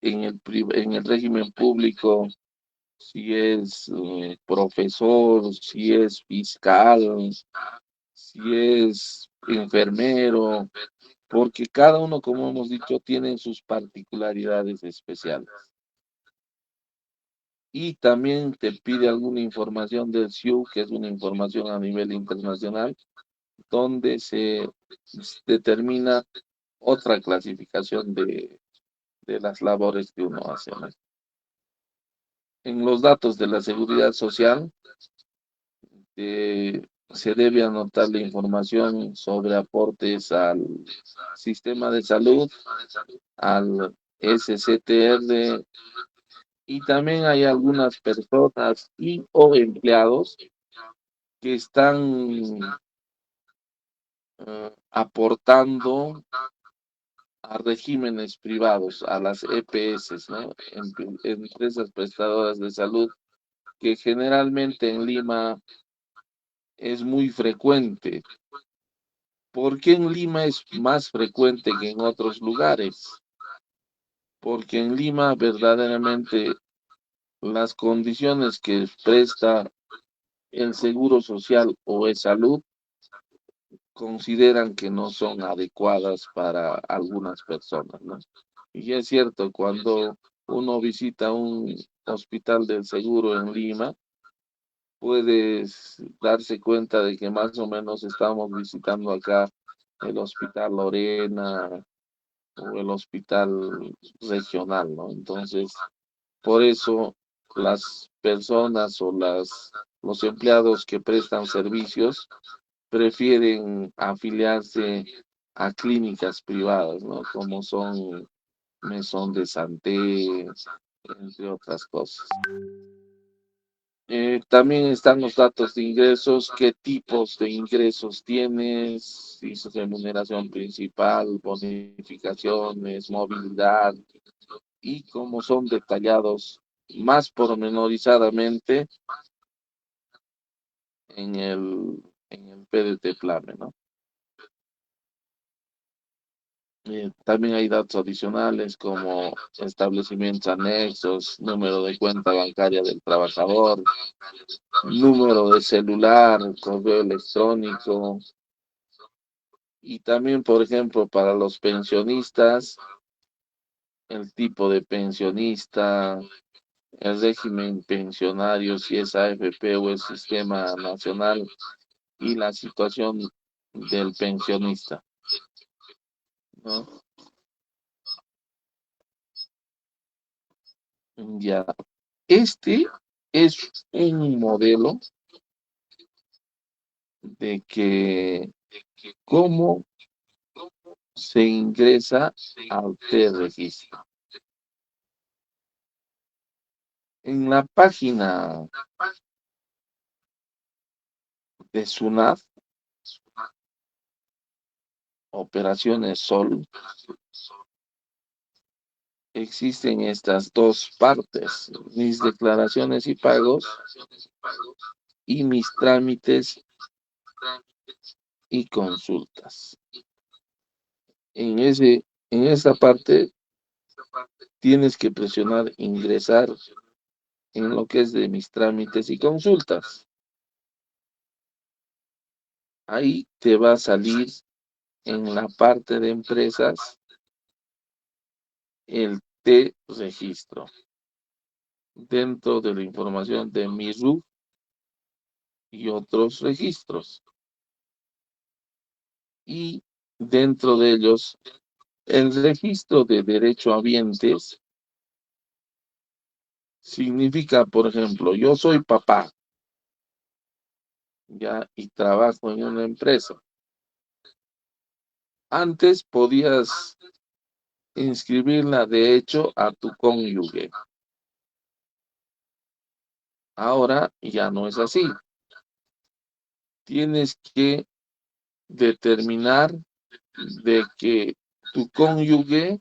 en el régimen público, si es profesor, si es fiscal, si es enfermero, porque cada uno, como hemos dicho, tiene sus particularidades especiales. Y también te pide alguna información del SIU, que es una información a nivel internacional, donde se determina otra clasificación de las labores que uno hace, ¿no? En los datos de la seguridad social, se debe anotar la información sobre aportes al sistema de salud, al SCTR, y también hay algunas personas y o empleados que están aportando a regímenes privados, a las EPS, ¿no? Empresas prestadoras de salud, que generalmente en Lima es muy frecuente. ¿Por qué en Lima es más frecuente que en otros lugares? Porque en Lima verdaderamente las condiciones que presta el seguro social o el salud consideran que no son adecuadas para algunas personas, ¿no? Y es cierto, cuando uno visita un hospital del seguro en Lima, puedes darse cuenta de que más o menos estamos visitando acá el Hospital Lorena o el hospital regional, ¿no? Entonces, por eso las personas o los empleados que prestan servicios prefieren afiliarse a clínicas privadas, ¿no? Como son Maison de Santé, entre otras cosas. También están los datos de ingresos, qué tipos de ingresos tienes, si es remuneración principal, bonificaciones, movilidad, y cómo son detallados más pormenorizadamente en el PDT Plame, ¿no? También hay datos adicionales como establecimientos anexos, número de cuenta bancaria del trabajador, número de celular, correo electrónico, y también, por ejemplo, para los pensionistas, el tipo de pensionista, el régimen pensionario, si es AFP o el sistema nacional, y la situación del pensionista, ¿no? Ya, este es un modelo de que cómo se ingresa al T-registro. En la página de SUNAT, Operaciones Sol, existen estas dos partes: mis declaraciones y pagos y mis trámites y consultas. En esa parte tienes que presionar ingresar en lo que es de mis trámites y consultas. Ahí te va a salir en la parte de empresas el T-registro. dentro de la información de MIRU y otros registros. Y dentro de ellos, el registro de derechohabientes significa, por ejemplo, yo soy papá, ya, y trabajo en una empresa. Antes podías inscribirla de hecho a tu cónyuge. Ahora ya no es así. Tienes que determinar de que tu cónyuge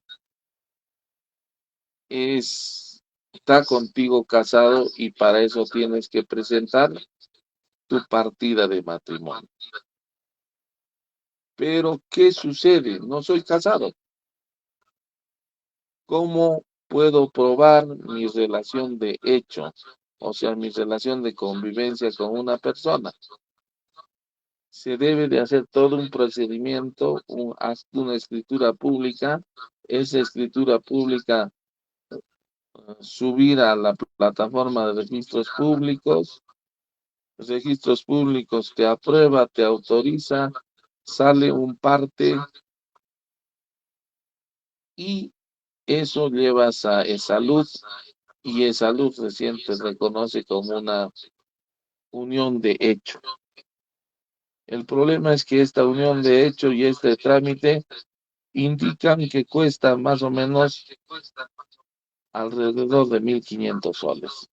está contigo casado y para eso tienes que presentar tu partida de matrimonio. Pero, ¿qué sucede? No soy casado. ¿Cómo puedo probar mi relación de hecho? O sea, mi relación de convivencia con una persona. Se debe de hacer todo un procedimiento, una escritura pública. Esa escritura pública subir a la plataforma de registros públicos. Registros públicos te aprueba, te autoriza, sale un parte y eso llevas a E-Salud y E-Salud recién te reconoce como una unión de hecho. El problema es que esta unión de hecho y este trámite indican que cuesta más o menos alrededor de 1.500 soles.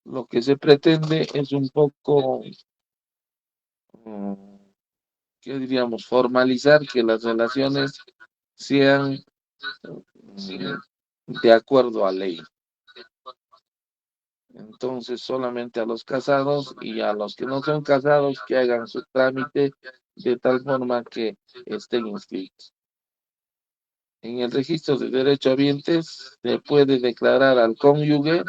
Lo que se pretende es un poco, mm, ¿qué diríamos? Formalizar que las relaciones sean de acuerdo a ley. Entonces, solamente a los casados y a los que no son casados que hagan su trámite de tal forma que estén inscritos. En el registro de derechohabientes se puede declarar al cónyuge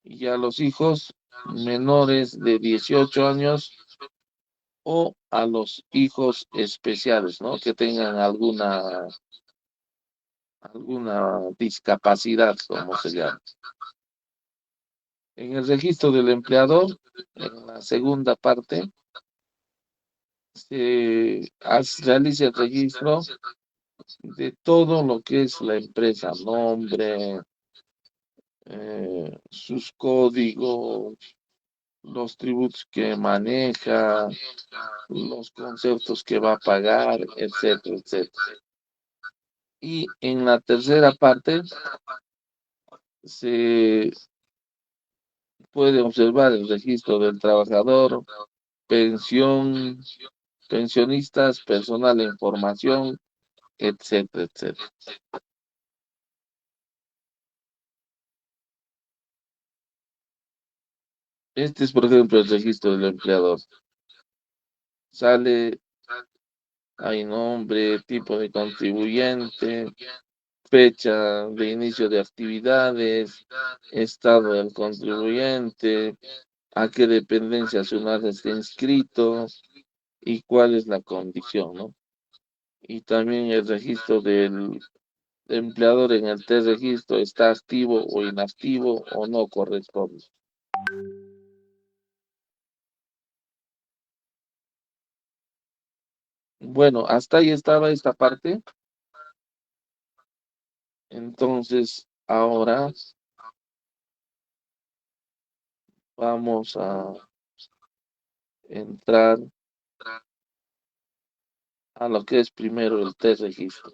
y a los hijos menores de 18 años o a los hijos especiales, ¿no? Que tengan alguna discapacidad, como se llama. En el registro del empleador, en la segunda parte, realiza el registro de todo lo que es la empresa, nombre, sus códigos, los tributos que maneja, los conceptos que va a pagar, etcétera, etcétera. Y en la tercera parte se puede observar el registro del trabajador, pensión, pensionistas, personal de información, etcétera, etcétera. Este es, por ejemplo, el registro del empleador. Sale, hay nombre, tipo de contribuyente, fecha de inicio de actividades, estado del contribuyente, a qué dependencia nacional está inscrito y cuál es la condición, ¿no? Y también el registro del empleador en el T-registro está activo o inactivo o no corresponde. Bueno, hasta ahí estaba esta parte. Entonces, ahora vamos a entrar a lo que es primero el T-registro.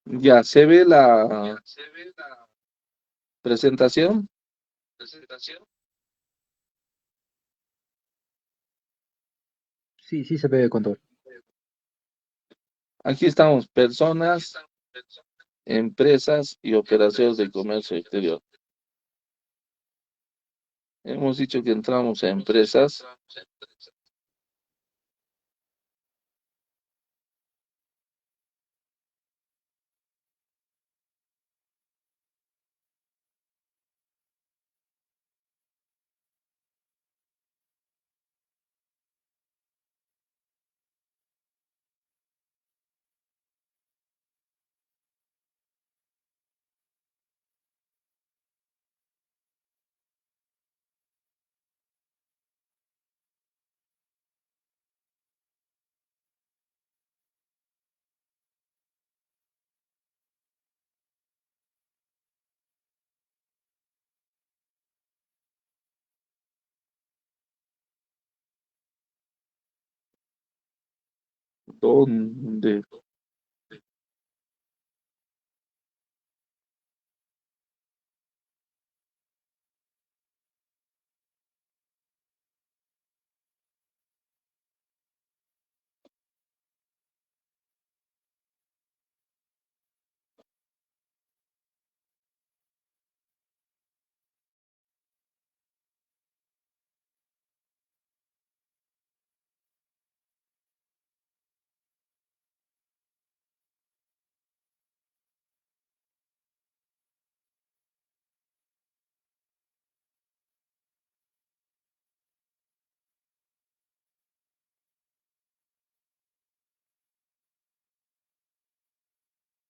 Ya se ve la presentación. Sí, sí se ve, contador. Aquí estamos, personas, empresas y operaciones de comercio exterior. Hemos dicho que entramos a empresas. ¿Dónde?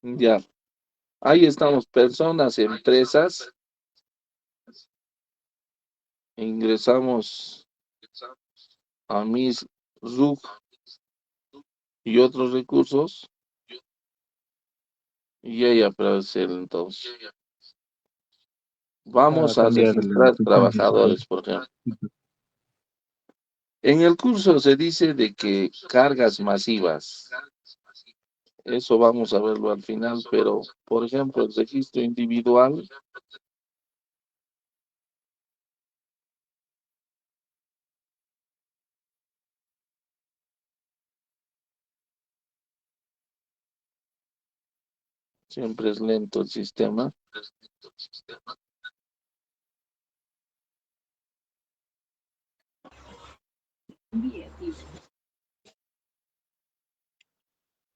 Ya, ahí estamos, personas, empresas. Ingresamos a mis RUC y otros recursos y ahí aparece el entonces. Toca Vamos a cambiar la registrar pestaña de seguridad. trabajadores, por ejemplo. En el curso se dice de que cargas masivas, eso vamos a verlo al final, pero por ejemplo, el registro individual, siempre es lento el sistema.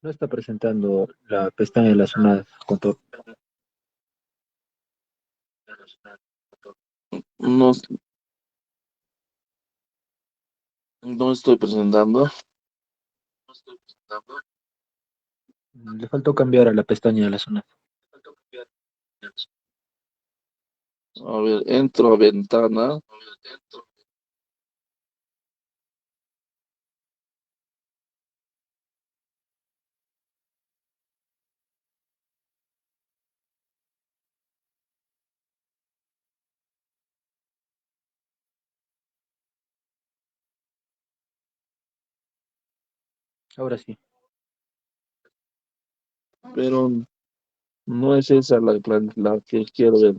No está presentando la pestaña de las zonas, contador. No, no estoy presentando. Le faltó cambiar a la pestaña de las zonas. A ver, entro a ventana. Ahora sí. Pero no es esa la que quiero ver.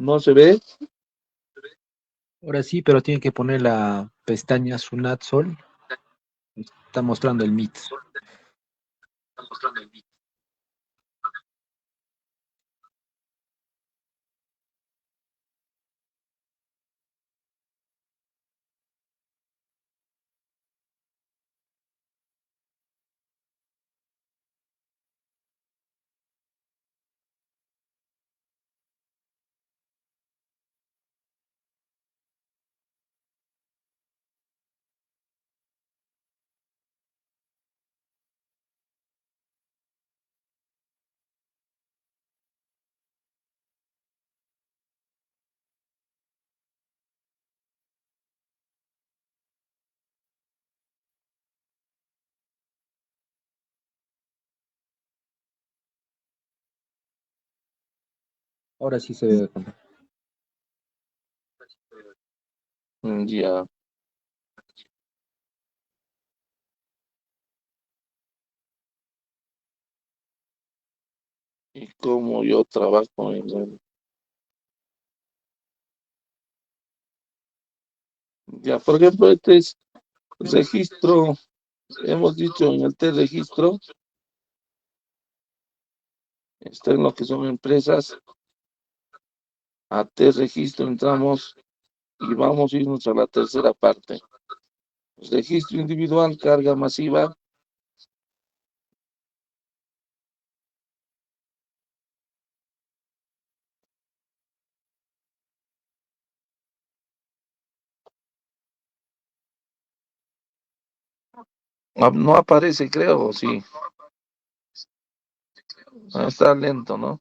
¿No se ve? Ahora sí, pero tiene que poner la pestaña Sunat Sol. Está mostrando el Meet. Ahora sí se ve. Ya. Y como yo trabajo en el... Ya, por ejemplo, este es registro, hemos dicho en el T-registro, está en lo que son empresas, a T-registro entramos y vamos a irnos a la tercera parte. Registro individual, carga masiva. No aparece, creo, sí. Está lento, ¿no?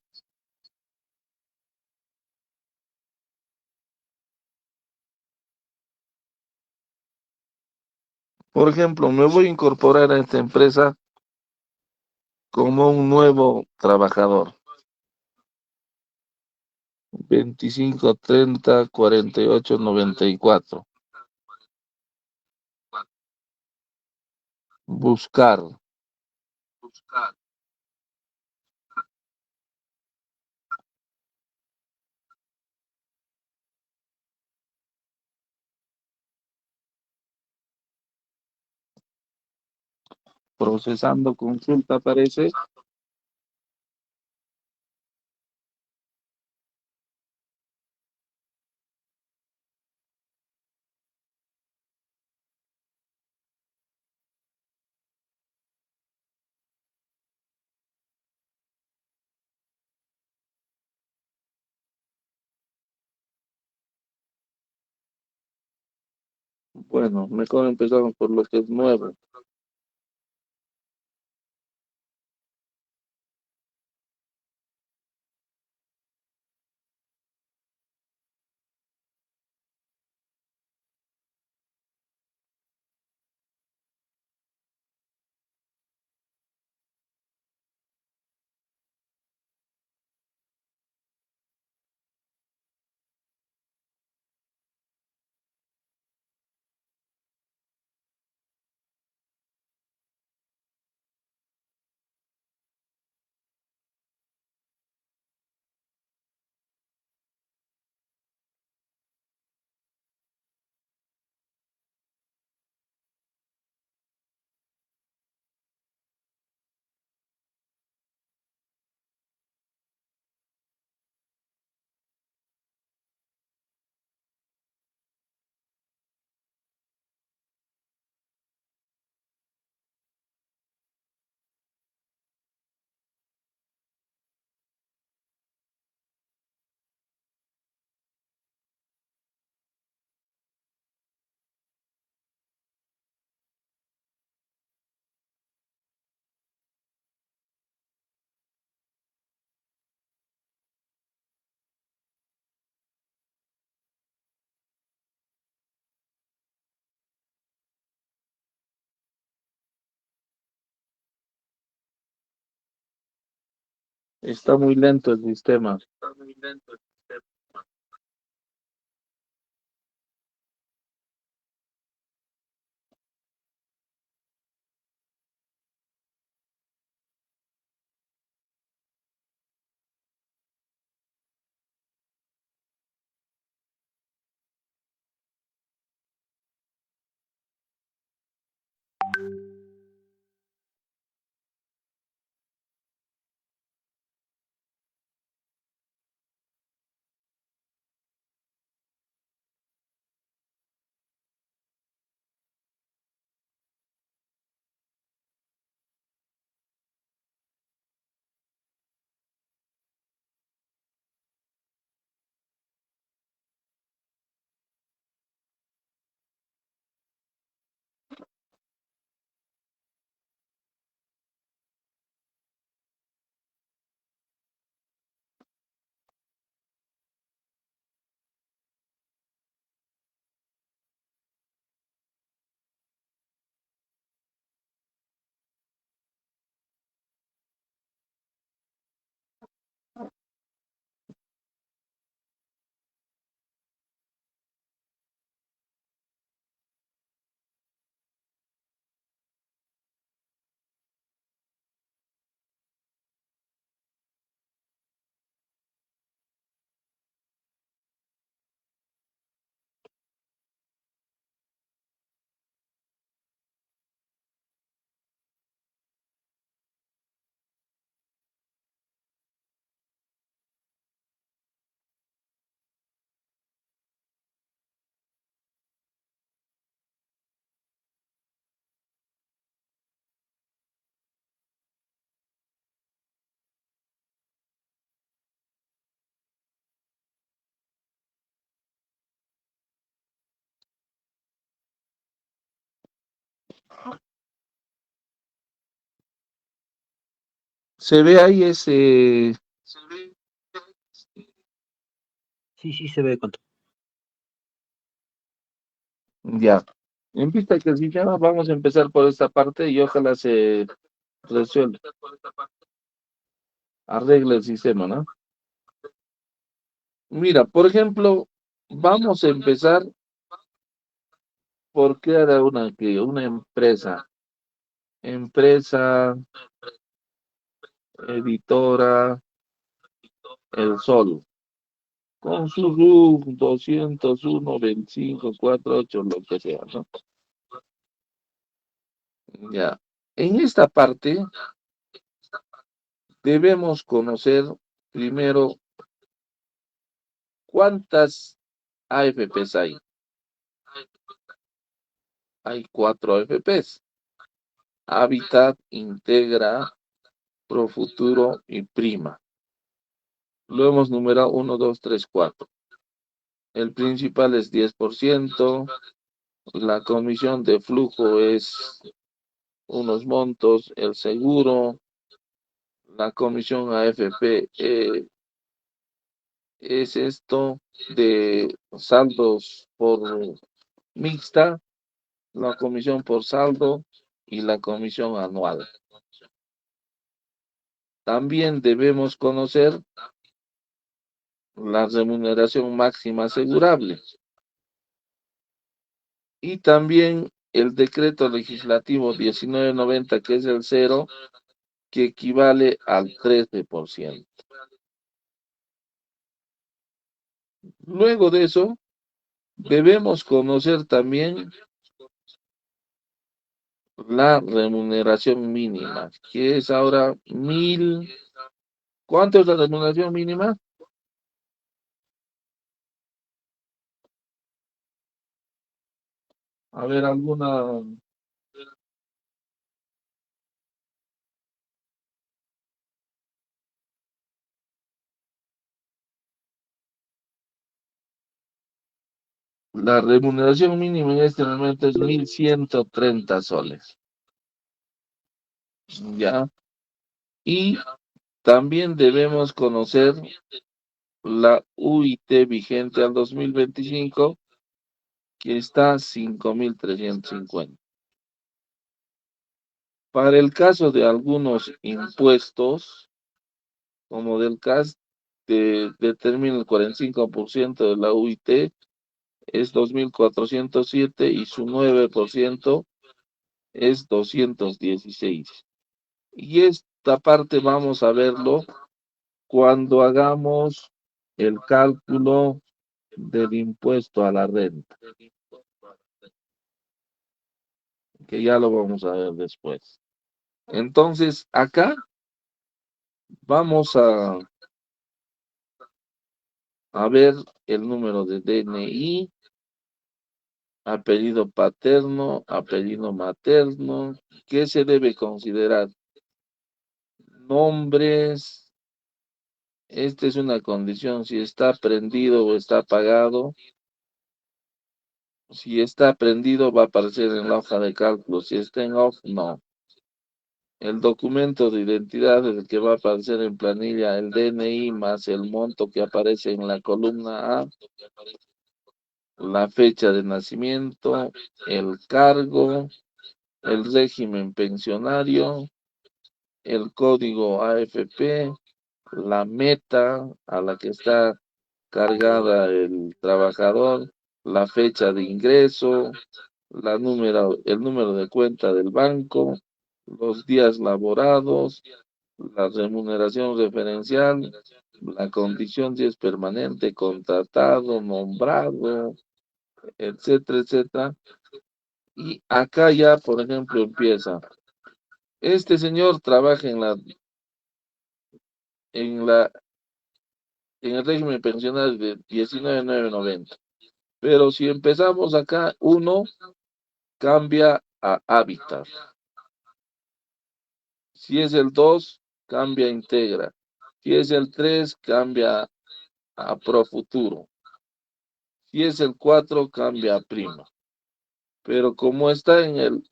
Por ejemplo, me voy a incorporar a esta empresa como un nuevo trabajador. 25, 30, 48, 94. Buscar. Procesando consulta aparece. Bueno, mejor empezamos por lo que es nuevo. Está muy lento el sistema. ¿Se ve ahí ese? Sí, se ve, control. Ya. En vista que si ya vamos a empezar por esta parte y ojalá se resuelva, arregle el sistema, ¿no? Mira, por ejemplo, vamos a empezar por crear una empresa editora El Sol, con su RUC 201-2548, lo que sea, ¿no? Ya. En esta parte debemos conocer primero cuántas AFPs hay. Hay 4 AFPs. Hábitat, Integra, Profuturo y Prima. Lo hemos numerado 1, 2, 3, 4. El principal es 10%. La comisión de flujo es unos montos. El seguro, la comisión AFP es esto de saldos por mixta, la comisión por saldo y la comisión anual. También debemos conocer la remuneración máxima asegurable y también el decreto legislativo 1990, que es el cero, que equivale al 13%. Luego de eso, debemos conocer también la remuneración mínima, que es ahora 1000. ¿Cuánto es la remuneración mínima? A ver, alguna. La remuneración mínima en este momento es 1130 soles. ¿Ya? Y también debemos conocer la UIT vigente al 2025, que está a 5350. Para el caso de algunos impuestos, como del CAS, determina el 45% de la UIT, es 2407 y su 9% es 216. Y esta parte vamos a verlo cuando hagamos el cálculo del impuesto a la renta, que ya lo vamos a ver después. Entonces, acá vamos a ver el número de DNI, apellido paterno, apellido materno. ¿Qué se debe considerar? Nombres. Esta es una condición, si está prendido o está apagado. Si está prendido va a aparecer en la hoja de cálculo, si está en off, no. El documento de identidad es el que va a aparecer en planilla, el DNI más el monto que aparece en la columna A, la fecha de nacimiento, el cargo, el régimen pensionario, el código AFP, la meta a la que está cargada el trabajador, la fecha de ingreso, el número de cuenta del banco, los días laborados, la remuneración referencial, la condición si es permanente, contratado, nombrado, etcétera, etcétera. Y acá ya, por ejemplo, empieza. Este señor trabaja en la, en el régimen pensional de 19,990. Pero si empezamos acá, uno cambia a hábitat. Si es el 2 cambia a Integra. Si es el 3 cambia a Profuturo. Si es el 4 cambia a Prima. Pero como está en el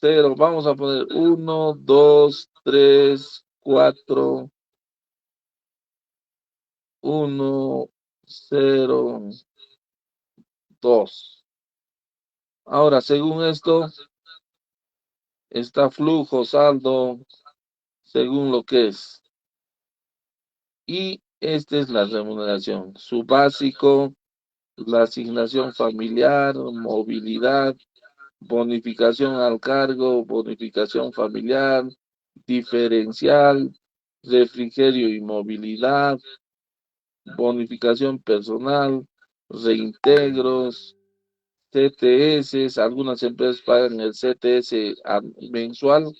0. Vamos a poner 1, 2, 3, 4, 1, 0, 2. Ahora, según esto, está flujo, saldo, según lo que es. Y esta es la remuneración. Su básico, la asignación familiar, movilidad, bonificación al cargo, bonificación familiar, diferencial, refrigerio y movilidad, bonificación personal, reintegros, CTS, algunas empresas pagan el CTS mensual,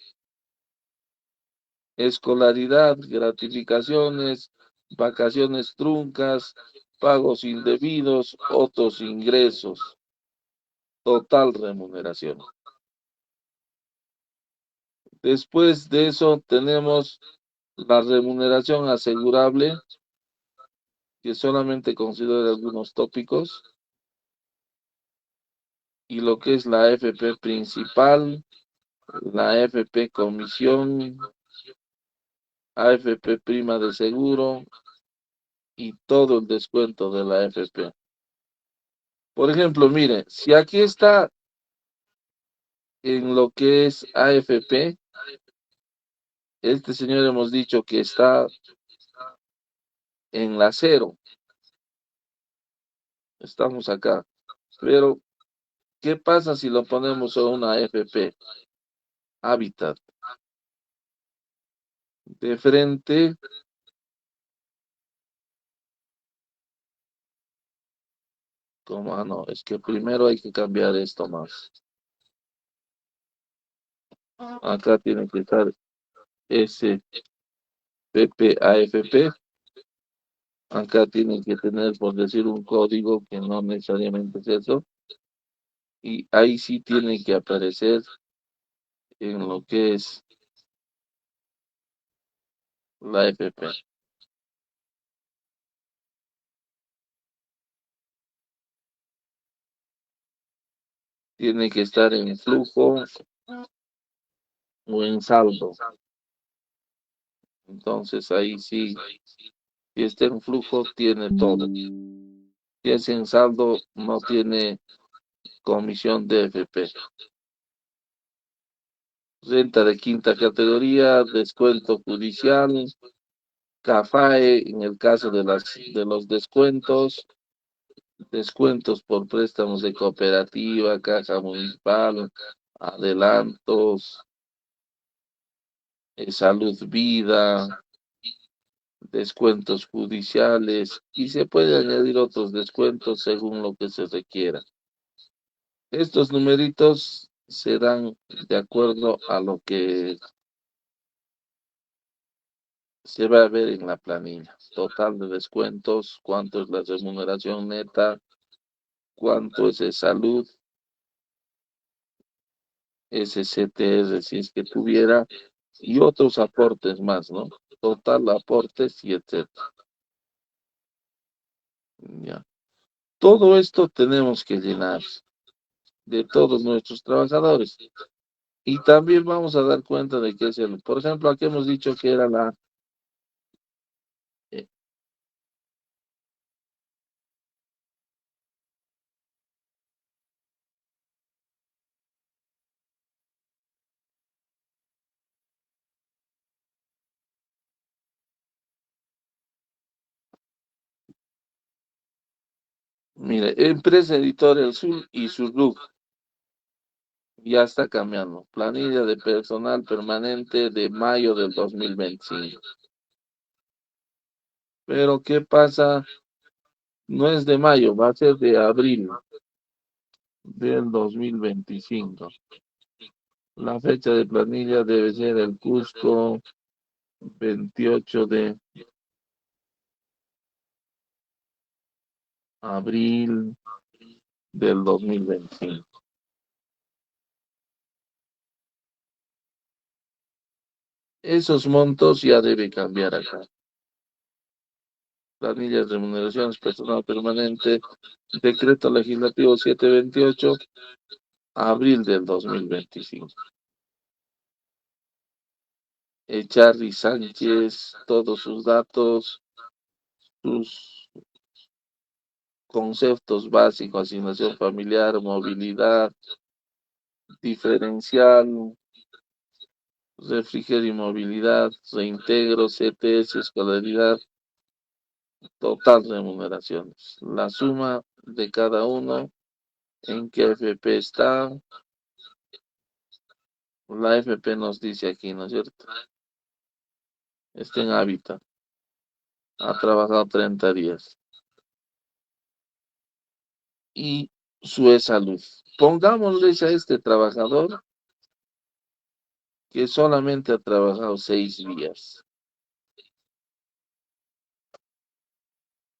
escolaridad, gratificaciones, vacaciones truncas, pagos indebidos, otros ingresos, total remuneración. Después de eso tenemos la remuneración asegurable, que solamente considera algunos tópicos, y lo que es la AFP principal, la AFP comisión, AFP prima de seguro y todo el descuento de la AFP. Por ejemplo, mire, si aquí está en lo que es AFP, este señor hemos dicho que está en la 0. Estamos acá. Pero, ¿qué pasa si lo ponemos a una AFP? Hábitat. De frente, como, no, es que primero hay que cambiar esto más. Acá tiene que estar SPPAFP. Acá tiene que tener, por decir, un código que no necesariamente es eso. Y ahí sí tiene que aparecer en lo que es la FP. Tiene que estar en flujo o en saldo. Entonces ahí sí, si está en flujo, tiene todo. Si es en saldo, no tiene comisión de FP. Renta de quinta categoría, descuento judicial, CAFAE en el caso de los descuentos, descuentos por préstamos de cooperativa, caja municipal, adelantos, salud vida, descuentos judiciales y se puede añadir otros descuentos según lo que se requiera. Estos numeritos se dan de acuerdo a lo que se va a ver en la planilla. Total de descuentos, cuánto es la remuneración neta, cuánto es de salud, SCTR si es que tuviera, y otros aportes más, ¿no? Total aportes y etcétera. Ya. Todo esto tenemos que llenar de todos nuestros trabajadores. Y también vamos a dar cuenta de que es por ejemplo, aquí hemos dicho que era la eh, mire, Empresa Editorial Sur y Surluk ya está cambiando. Planilla de personal permanente de mayo del 2025. Pero ¿qué pasa? No es de mayo, va a ser de abril del 2025. La fecha de planilla debe ser el Cusco 28 de abril del 2025. Esos montos ya debe cambiar acá. Planillas de remuneraciones personal permanente, decreto legislativo 728, abril del 2025. Echarri Sánchez, todos sus datos, sus conceptos básicos, asignación familiar, movilidad, diferencial, refrigerio y movilidad, reintegro, CTS, escolaridad, total remuneraciones. La suma de cada uno, en qué FP está, la FP nos dice aquí, ¿no es cierto? Está en hábitat, ha trabajado 30 días. Y su salud. Pongámosles a este trabajador que solamente ha trabajado 6 días.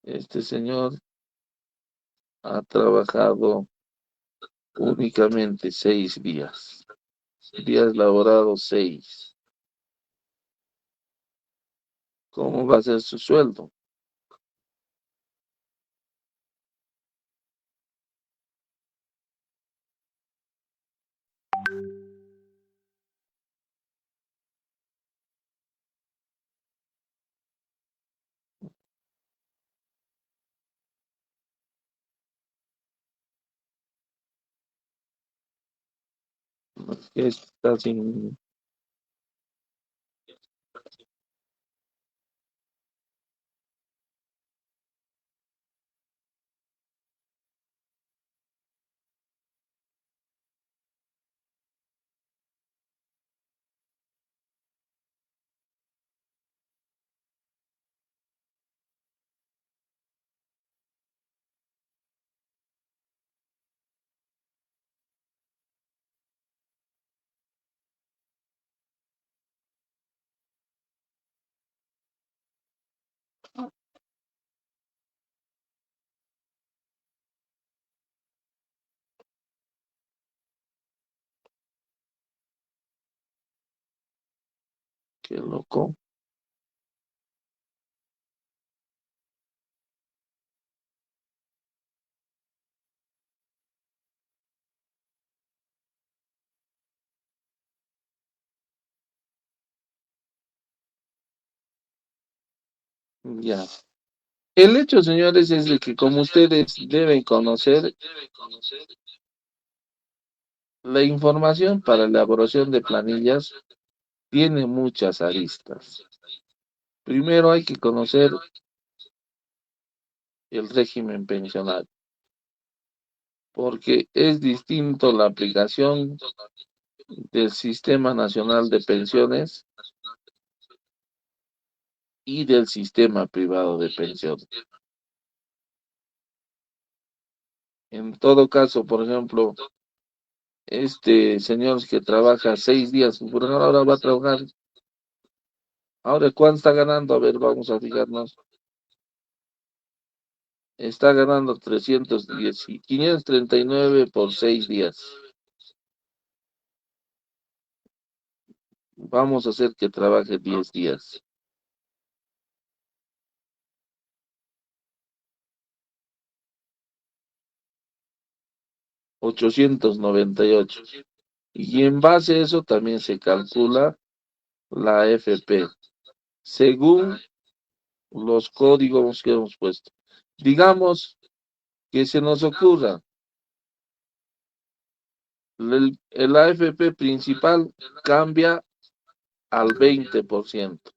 Este señor ha trabajado únicamente 6 días. Días laborados 6. ¿Cómo va a ser su sueldo? Está sin... Qué loco. Ya. El hecho, señores, es de que como ustedes deben conocer, la información para la elaboración de planillas tiene muchas aristas. Primero hay que conocer el régimen pensional, porque es distinto la aplicación del Sistema Nacional de Pensiones y del sistema privado de pensiones. En todo caso, por ejemplo, este señor que trabaja 6 días, por ejemplo, ahora va a trabajar, ahora ¿cuánto está ganando? A ver, vamos a fijarnos. Está ganando 310 y 539 por 6 días. Vamos a hacer que trabaje 10 días. 898. Y en base a eso también se calcula la AFP, según los códigos que hemos puesto. Digamos que se nos ocurra, el AFP principal cambia al 20%.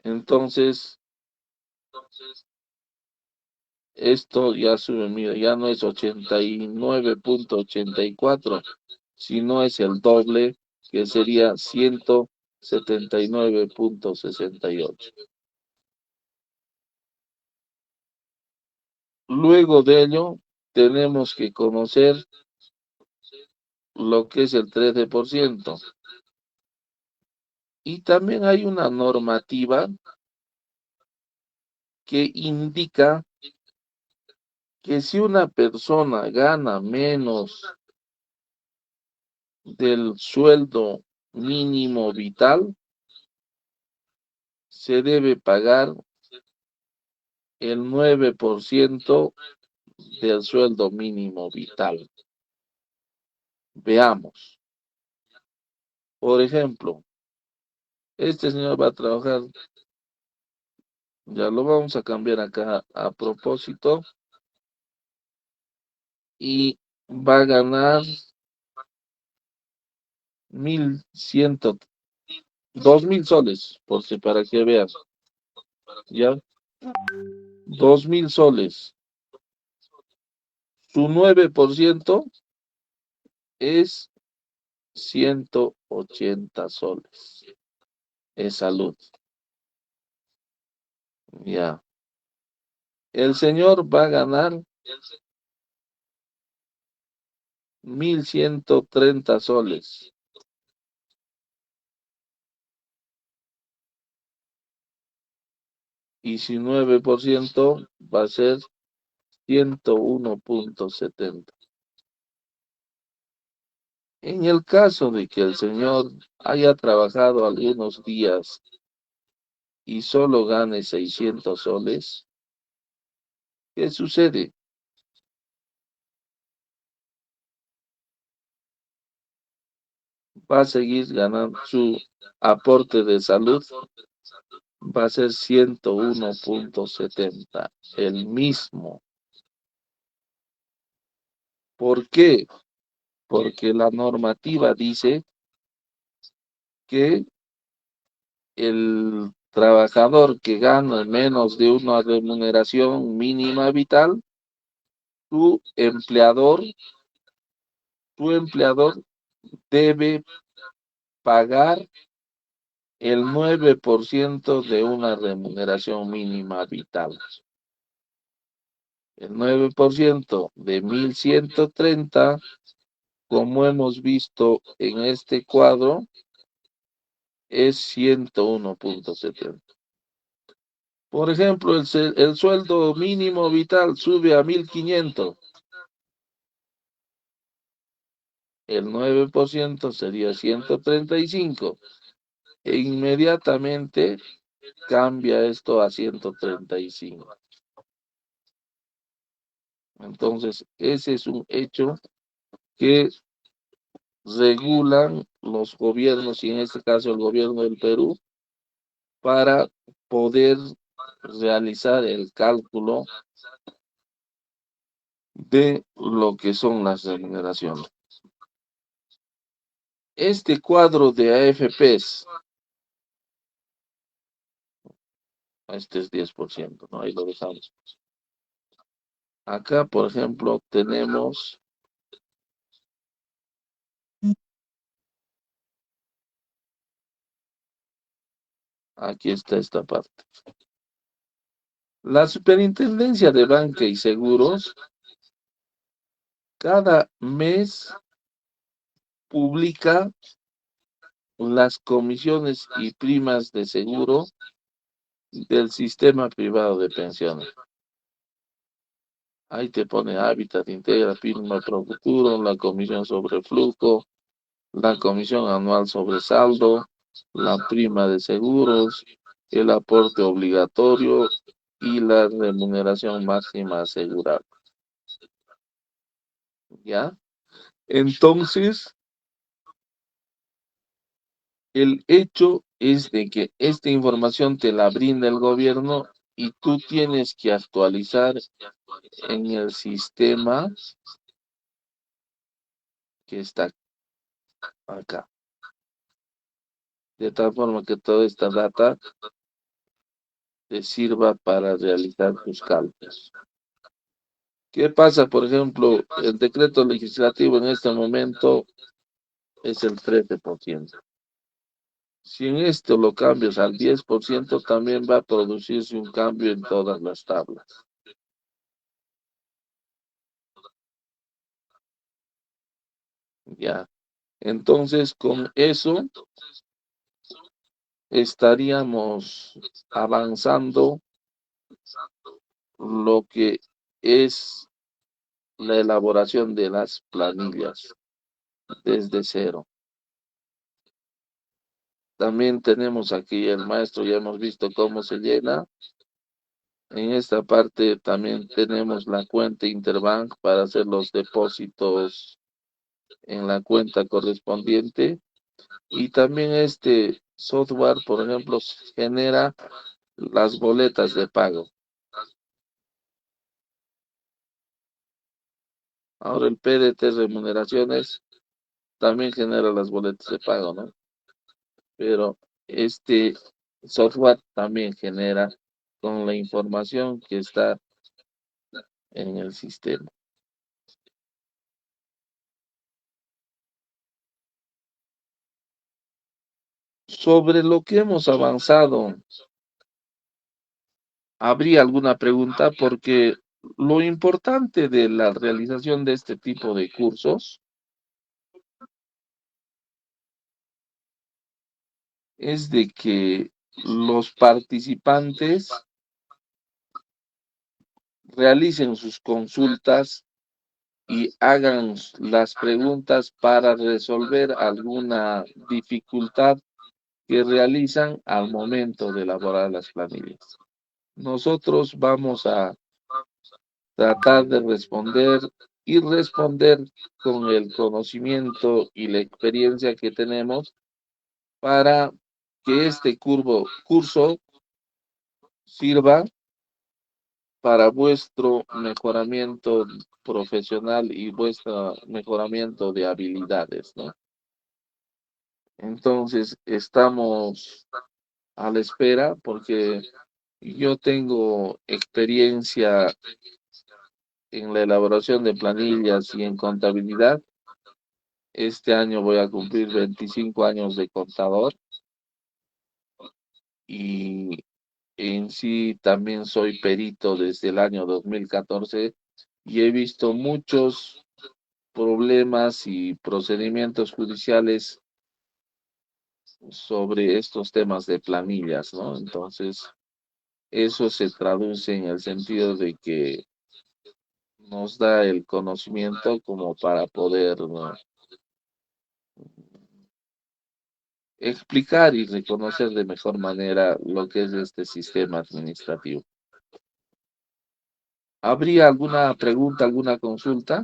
Entonces, esto ya sube, mira, ya no es 89.84, sino es el doble, que sería 179.68. Luego de ello, tenemos que conocer lo que es el 13%. Y también hay una normativa que indica que si una persona gana menos del sueldo mínimo vital, se debe pagar el 9% del sueldo mínimo vital. Veamos. Por ejemplo, este señor va a trabajar, ya lo vamos a cambiar acá a propósito, y va a ganar 1.100, 2.000 soles, por si para que veas, ¿ya? 2.000 soles. Su 9% es 180 soles. Es salud. Ya. El señor va a ganar 1.130 soles. Y su 9% va a ser 101.70. En el caso de que el señor haya trabajado algunos días y solo gane 600 soles, ¿qué sucede? Va a seguir ganando su aporte de salud, va a ser 101.70, el mismo. ¿Por qué? Porque la normativa dice que el trabajador que gana menos de una remuneración mínima vital, tu empleador, tu empleador debe pagar el 9% de una remuneración mínima vital. El 9% de 1.130, como hemos visto en este cuadro, es 101.70. Por ejemplo, el sueldo mínimo vital sube a 1.500. El 9% sería 135. E inmediatamente cambia esto a 135. Entonces, ese es un hecho que regulan los gobiernos, y en este caso el gobierno del Perú, para poder realizar el cálculo de lo que son las remuneraciones. Este cuadro de AFPs, este es 10%, ¿no? Ahí lo dejamos. Acá, por ejemplo, tenemos, aquí está esta parte. La Superintendencia de Banca y Seguros cada mes publica las comisiones y primas de seguro del sistema privado de pensiones. Ahí te pone Hábitat, Integra, prima Pro Futuro, la comisión sobre flujo, la comisión anual sobre saldo, la prima de seguros, el aporte obligatorio y la remuneración máxima asegurada. ¿Ya? Entonces, el hecho es de que esta información te la brinda el gobierno y tú tienes que actualizar en el sistema que está acá. De tal forma que toda esta data te sirva para realizar tus cálculos. ¿Qué pasa? Por ejemplo, el decreto legislativo en este momento es el 13%. Si en esto lo cambias al 10%, también va a producirse un cambio en todas las tablas. ¿Ya? Entonces, con eso estaríamos avanzando lo que es la elaboración de las planillas desde cero. También tenemos aquí el maestro, ya hemos visto cómo se llena. En esta parte también tenemos la cuenta Interbank para hacer los depósitos en la cuenta correspondiente, y también este software, por ejemplo, genera las boletas de pago. Ahora el PDT remuneraciones también genera las boletas de pago, ¿no? Pero este software también genera con la información que está en el sistema. Sobre lo que hemos avanzado, ¿habría alguna pregunta? Porque lo importante de la realización de este tipo de cursos es de que los participantes realicen sus consultas y hagan las preguntas para resolver alguna dificultad que realizan al momento de elaborar las planillas. Nosotros vamos a tratar de responder y responder con el conocimiento y la experiencia que tenemos para que este curso sirva para vuestro mejoramiento profesional y vuestro mejoramiento de habilidades, ¿no? Entonces, estamos a la espera porque yo tengo experiencia en la elaboración de planillas y en contabilidad. Este año voy a cumplir 25 años de contador y en sí también soy perito desde el año 2014 y he visto muchos problemas y procedimientos judiciales sobre estos temas de planillas, ¿no? Entonces, eso se traduce en el sentido de que nos da el conocimiento como para poder, ¿no?, explicar y reconocer de mejor manera lo que es este sistema administrativo. ¿Habría alguna pregunta, alguna consulta?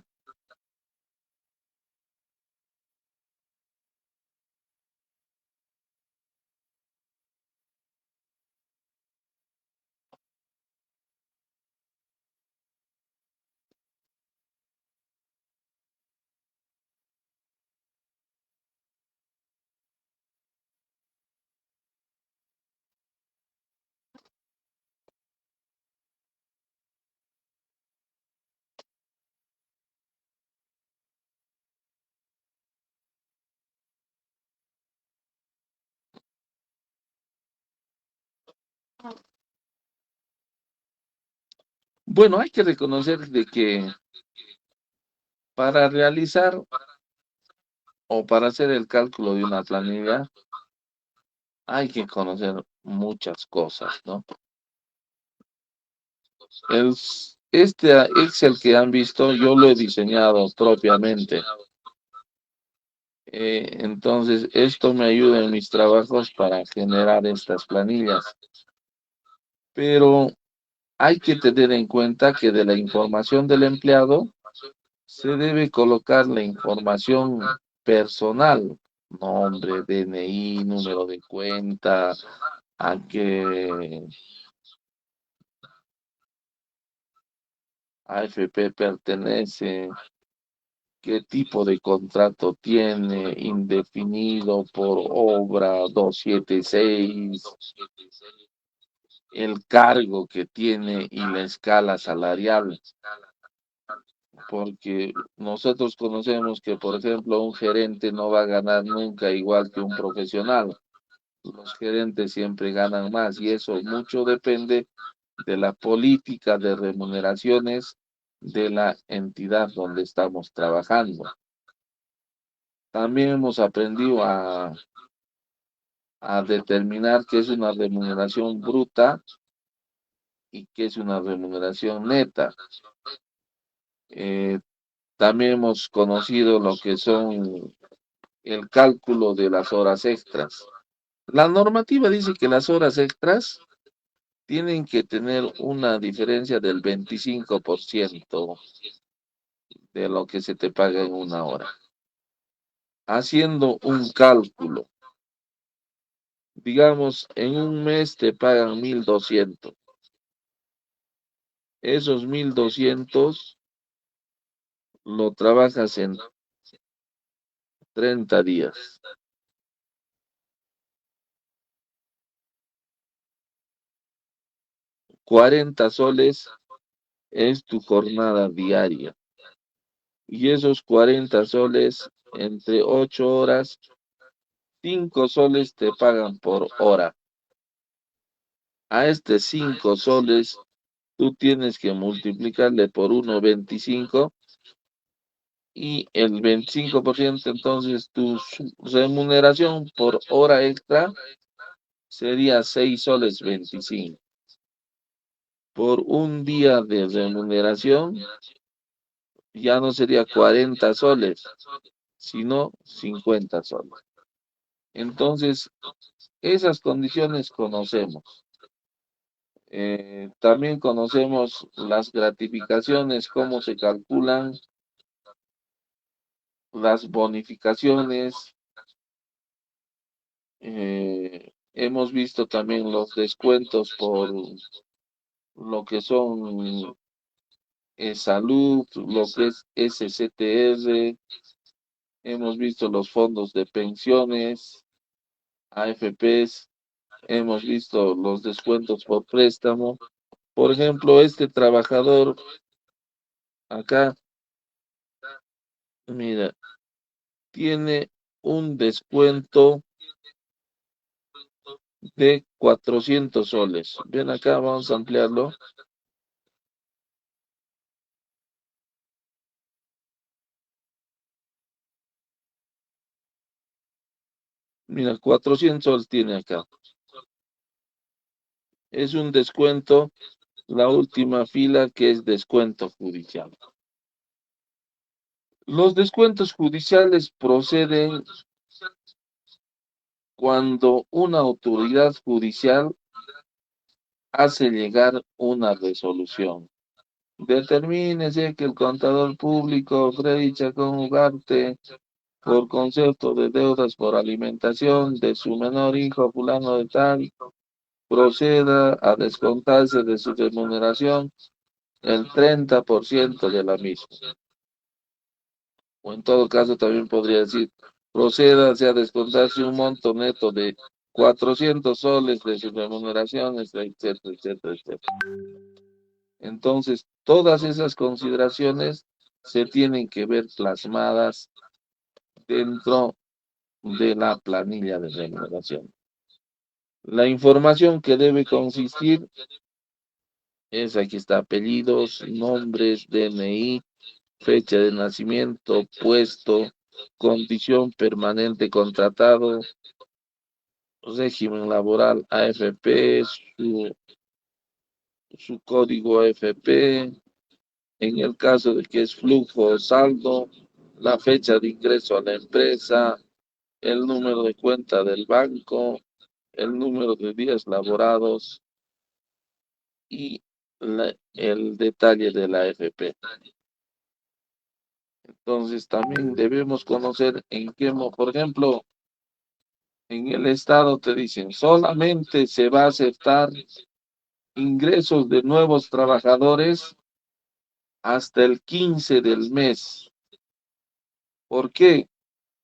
Bueno, hay que reconocer de que para realizar o para hacer el cálculo de una planilla hay que conocer muchas cosas, ¿no? Este Excel que han visto, yo lo he diseñado propiamente. Entonces, esto me ayuda en mis trabajos para generar estas planillas. Pero hay que tener en cuenta que de la información del empleado se debe colocar la información personal, nombre, DNI, número de cuenta, a qué AFP pertenece, qué tipo de contrato tiene, indefinido por obra 276, el cargo que tiene y la escala salarial. Porque nosotros conocemos que, por ejemplo, un gerente no va a ganar nunca igual que un profesional. Los gerentes siempre ganan más y eso mucho depende de la política de remuneraciones de la entidad donde estamos trabajando. También hemos aprendido a determinar qué es una remuneración bruta y qué es una remuneración neta. Eh, También hemos conocido lo que son el cálculo de las horas extras. La normativa dice que las horas extras tienen que tener una diferencia del 25% de lo que se te paga en una hora. haciendo un cálculo. Digamos, en un mes te pagan 1.200. Esos 1.200 lo trabajas en 30 días. 40 soles es tu jornada diaria. Y esos 40 soles, entre 8 horas, 5 soles te pagan por hora. A este 5 soles, tú tienes que multiplicarle por 1,25 y el 25%, entonces tu remuneración por hora extra sería 6 soles 25. Por un día de remuneración ya no sería 40 soles, sino 50 soles. Entonces, esas condiciones conocemos. También conocemos las gratificaciones, cómo se calculan, las bonificaciones. Hemos visto también los descuentos por lo que son salud, lo que es SCTR. Hemos visto los fondos de pensiones, AFPs. Hemos visto los descuentos por préstamo. Por ejemplo, este trabajador acá, mira, tiene un descuento de 400 soles. Ven acá, vamos a ampliarlo. Mira, 400 soles tiene acá. Es un descuento, la última fila que es descuento judicial. Los descuentos judiciales proceden cuando una autoridad judicial hace llegar una resolución. Determínese que el contador público Freddy Chacón Ugarte, por concepto de deudas por alimentación de su menor hijo fulano de tal, proceda a descontarse de su remuneración el 30% de la misma. O en todo caso también podría decir, proceda a descontarse un monto neto de 400 soles de sus remuneraciones, etcétera, etcétera, etcétera. Entonces, todas esas consideraciones se tienen que ver plasmadas dentro de la planilla de remuneración. La información que debe consistir es, aquí está, apellidos, nombres, DNI, fecha de nacimiento, puesto, condición permanente contratado, régimen laboral AFP, su código AFP, en el caso de que es flujo o saldo, la fecha de ingreso a la empresa, el número de cuenta del banco, el número de días laborados y el detalle de la AFP. Entonces también debemos conocer en qué, por ejemplo, en el estado te dicen, solamente se va a aceptar ingresos de nuevos trabajadores hasta el 15 del mes. ¿Por qué?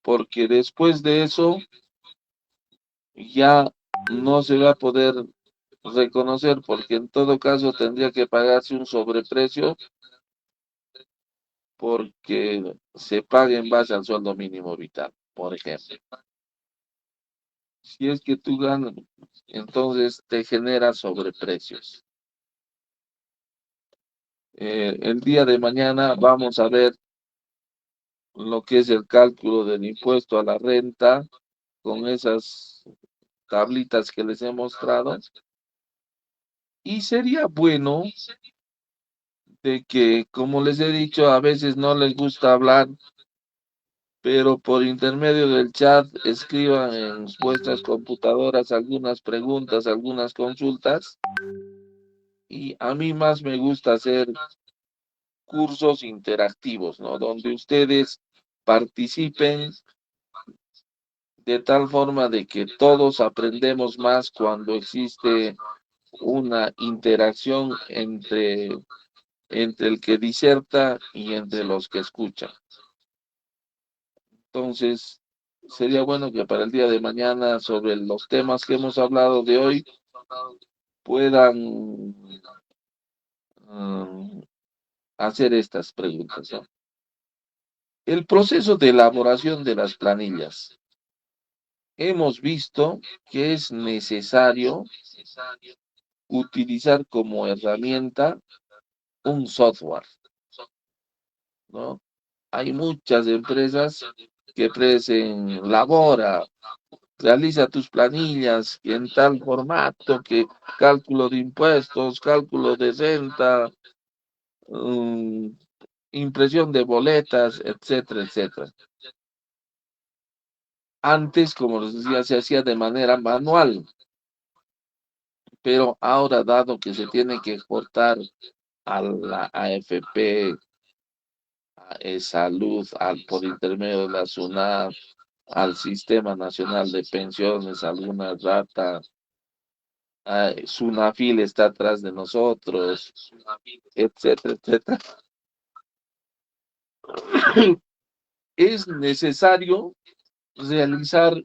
Porque después de eso ya no se va a poder reconocer, porque en todo caso tendría que pagarse un sobreprecio porque se paga en base al sueldo mínimo vital, por ejemplo. Si es que tú ganas, entonces te genera sobreprecios. El día de mañana vamos a ver lo que es el cálculo del impuesto a la renta con esas tablitas que les he mostrado. Y sería bueno de que, como les he dicho, a veces no les gusta hablar, pero por intermedio del chat escriban en vuestras computadoras algunas preguntas, algunas consultas. Y a mí más me gusta hacer cursos interactivos, ¿no? Donde ustedes participen de tal forma de que todos aprendemos más cuando existe una interacción entre el que diserta y entre los que escuchan. Entonces, sería bueno que para el día de mañana, sobre los temas que hemos hablado de hoy, puedan mm, hacer estas preguntas, ¿no? El proceso de elaboración de las planillas. Hemos visto que es necesario utilizar como herramienta un software, ¿no? Hay muchas empresas que ofrecen Labora, realiza tus planillas en tal formato que cálculo de impuestos, cálculo de renta, mm, impresión de boletas, etcétera, etcétera. Antes, como les decía, se hacía de manera manual, pero ahora, dado que se tiene que exportar a la AFP, salud, por intermedio de la SUNAT, al Sistema Nacional de Pensiones, alguna rata, SUNAFIL está atrás de nosotros, etcétera, etcétera. Es necesario realizar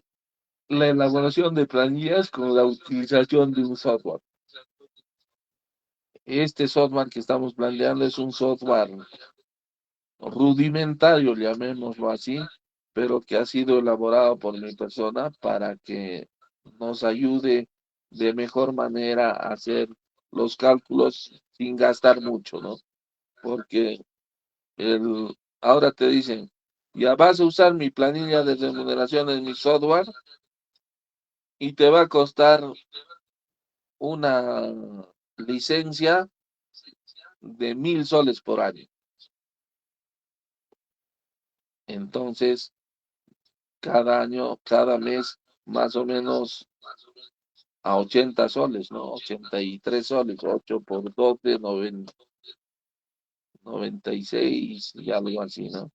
la elaboración de planillas con la utilización de un software. Este software que estamos planteando es un software rudimentario, llamémoslo así, pero que ha sido elaborado por mi persona para que nos ayude de mejor manera a hacer los cálculos sin gastar mucho, ¿no? Porque ahora te dicen, ya vas a usar mi planilla de remuneración en mi software y te va a costar una licencia de 1.000 soles por año. Entonces, cada año, cada mes, más o menos a 80 soles, ¿no? 83 soles, 8 por 12, 96 y algo así, ¿no?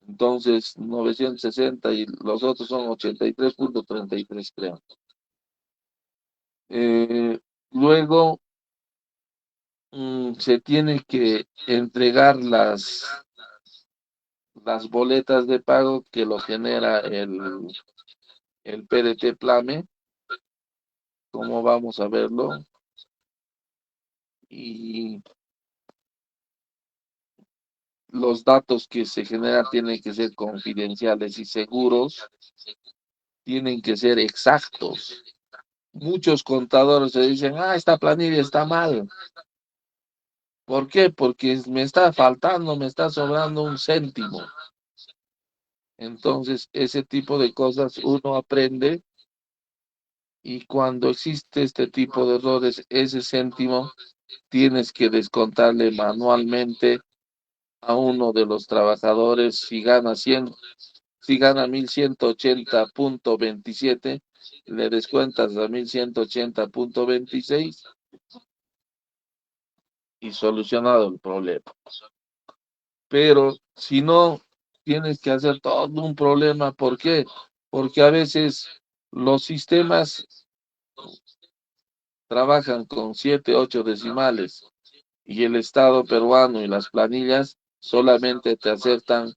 Entonces, 960 y los otros son 83.33, creo. Luego, se tiene que entregar las boletas de pago que lo genera el PDT Plame, como vamos a verlo, y los datos que se generan tienen que ser confidenciales y seguros, tienen que ser exactos. Muchos contadores se dicen, esta planilla está mal. ¿Por qué? Porque me está faltando, me está sobrando un céntimo. Entonces, ese tipo de cosas uno aprende y cuando existe este tipo de errores, ese céntimo tienes que descontarle manualmente a uno de los trabajadores si gana 100, si gana 1.180.27, le descuentas a 1.180.26 y solucionado el problema. Pero si no, tienes que hacer todo un problema. ¿Por qué? Porque a veces los sistemas trabajan con 7, 8 decimales y el Estado peruano y las planillas solamente te aceptan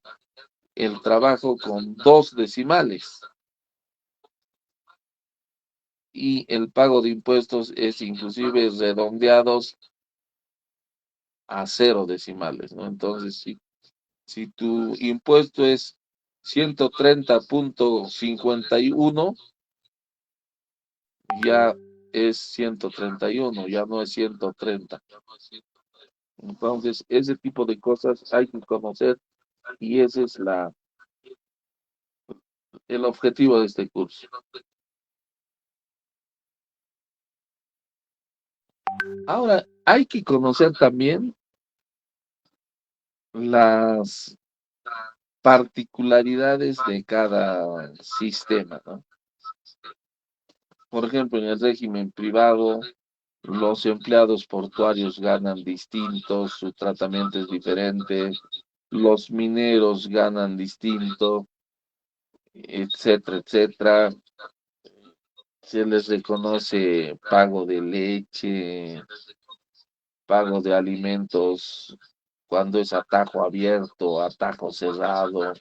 el trabajo con 2 decimales. Y el pago de impuestos es inclusive redondeados a 0 decimales, ¿no? Entonces, si tu impuesto es 130.51, ya es 131, ya no es 130. Entonces, ese tipo de cosas hay que conocer y ese es el objetivo de este curso. Ahora, hay que conocer también las particularidades de cada sistema, ¿no? Por ejemplo, en el régimen privado, los empleados portuarios ganan distintos, su tratamiento es diferente, los mineros ganan distinto, etcétera, etcétera. Se les reconoce pago de leche, pago de alimentos cuando es atajo abierto, atajo cerrado.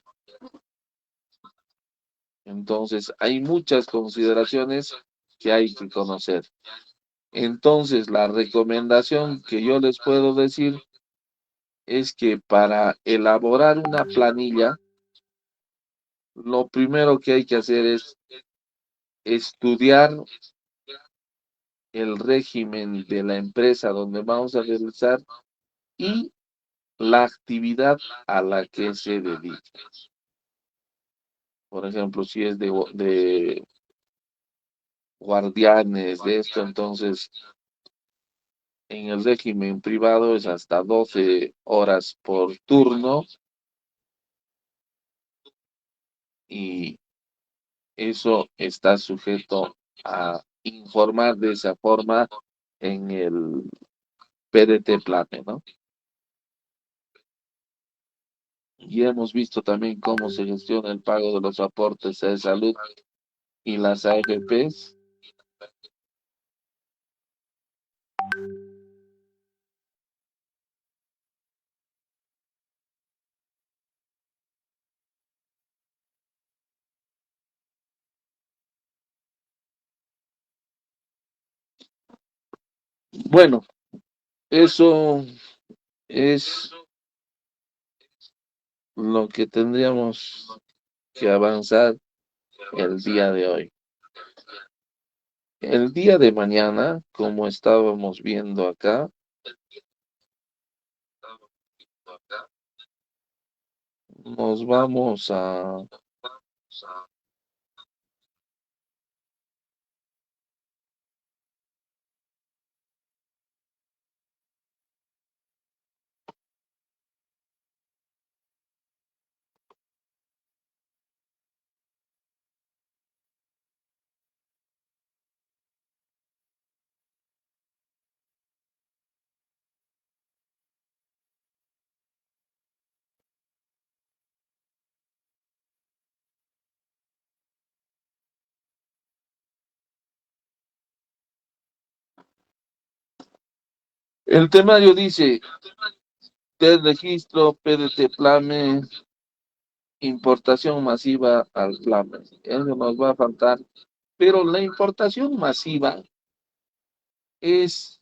Entonces, hay muchas consideraciones que hay que conocer. Entonces, la recomendación que yo les puedo decir es que para elaborar una planilla, lo primero que hay que hacer es estudiar el régimen de la empresa donde vamos a realizar y la actividad a la que se dedica. Por ejemplo, si es de guardianes de esto, entonces en el régimen privado es hasta 12 horas por turno y eso está sujeto a informar de esa forma en el PDT Plane, ¿no? Y hemos visto también cómo se gestiona el pago de los aportes de salud y las AFPs. Bueno, eso es lo que tendríamos que avanzar el día de hoy. El día de mañana, como estábamos viendo acá, nos vamos a... El temario dice, del registro PDT Plame, importación masiva al Plame. Eso nos va a faltar. Pero la importación masiva es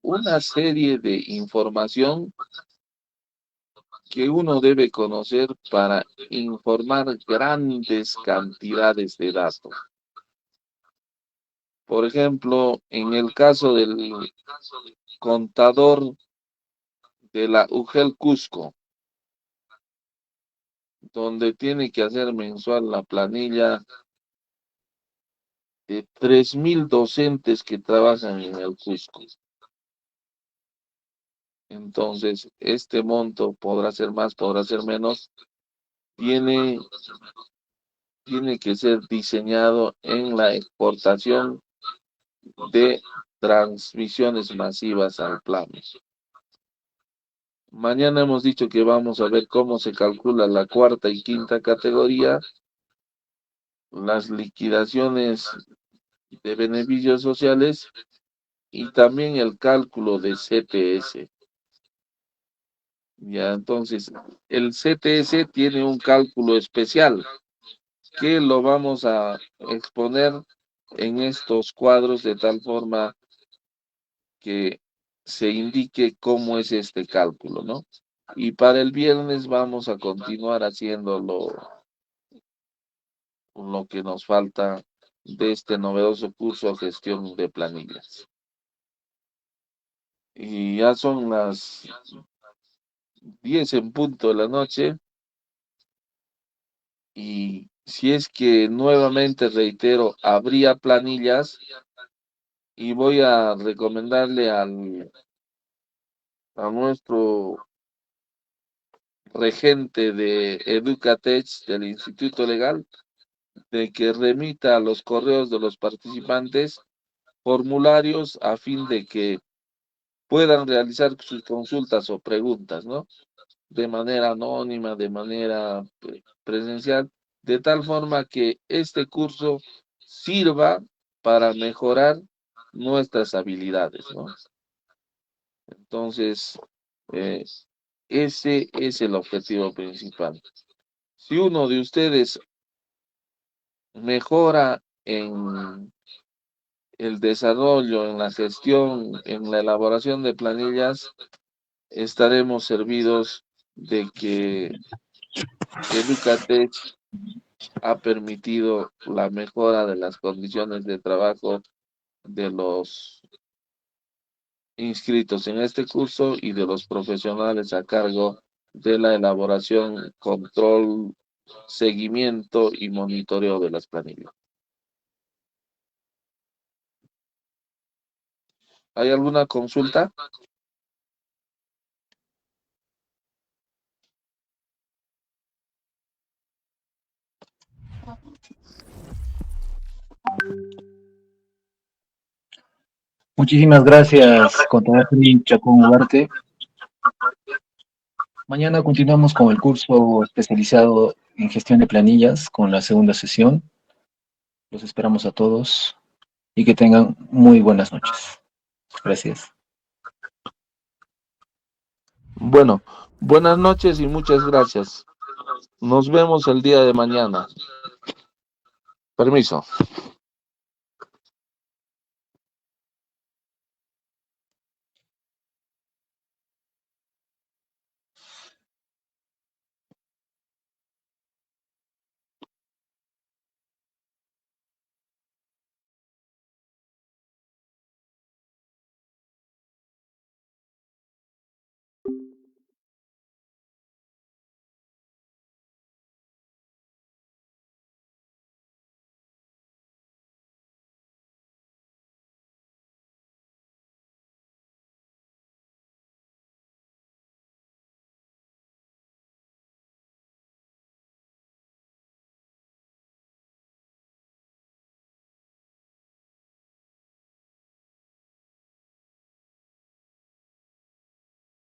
una serie de información que uno debe conocer para informar grandes cantidades de datos. Por ejemplo, en el caso del contador de la UGEL Cusco, donde tiene que hacer mensual la planilla de 3.000 docentes que trabajan en el Cusco. Entonces, este monto podrá ser más, podrá ser menos, tiene, tiene que ser diseñado en la exportación de transmisiones masivas al plano. Mañana hemos dicho que vamos a ver cómo se calcula la cuarta y quinta categoría, las liquidaciones de beneficios sociales y también el cálculo de CTS. Ya, entonces, el CTS tiene un cálculo especial que lo vamos a exponer en estos cuadros de tal forma que se indique cómo es este cálculo, ¿no? Y para el viernes vamos a continuar haciendo lo que nos falta de este novedoso curso de gestión de planillas. Y ya son las 10 en punto de la noche y si es que nuevamente reitero, habría planillas y voy a recomendarle a nuestro regente de Educatech del Instituto Legal de que remita a los correos de los participantes formularios a fin de que puedan realizar sus consultas o preguntas, ¿no? De manera anónima, de manera presencial, de tal forma que este curso sirva para mejorar nuestras habilidades, ¿no? Entonces, eh, ese es el objetivo principal. Si uno de ustedes mejora en el desarrollo, en la gestión, en la elaboración de planillas, estaremos servidos de que Educatech ha permitido la mejora de las condiciones de trabajo de los inscritos en este curso y de los profesionales a cargo de la elaboración, control, seguimiento y monitoreo de las planillas. ¿Hay alguna consulta? Muchísimas gracias, contador Chacón Ugarte. Mañana continuamos con el curso especializado en gestión de planillas con la segunda sesión. Los esperamos a todos y que tengan muy buenas noches. Gracias. Bueno, buenas noches y muchas gracias. Nos vemos el día de mañana. Permiso.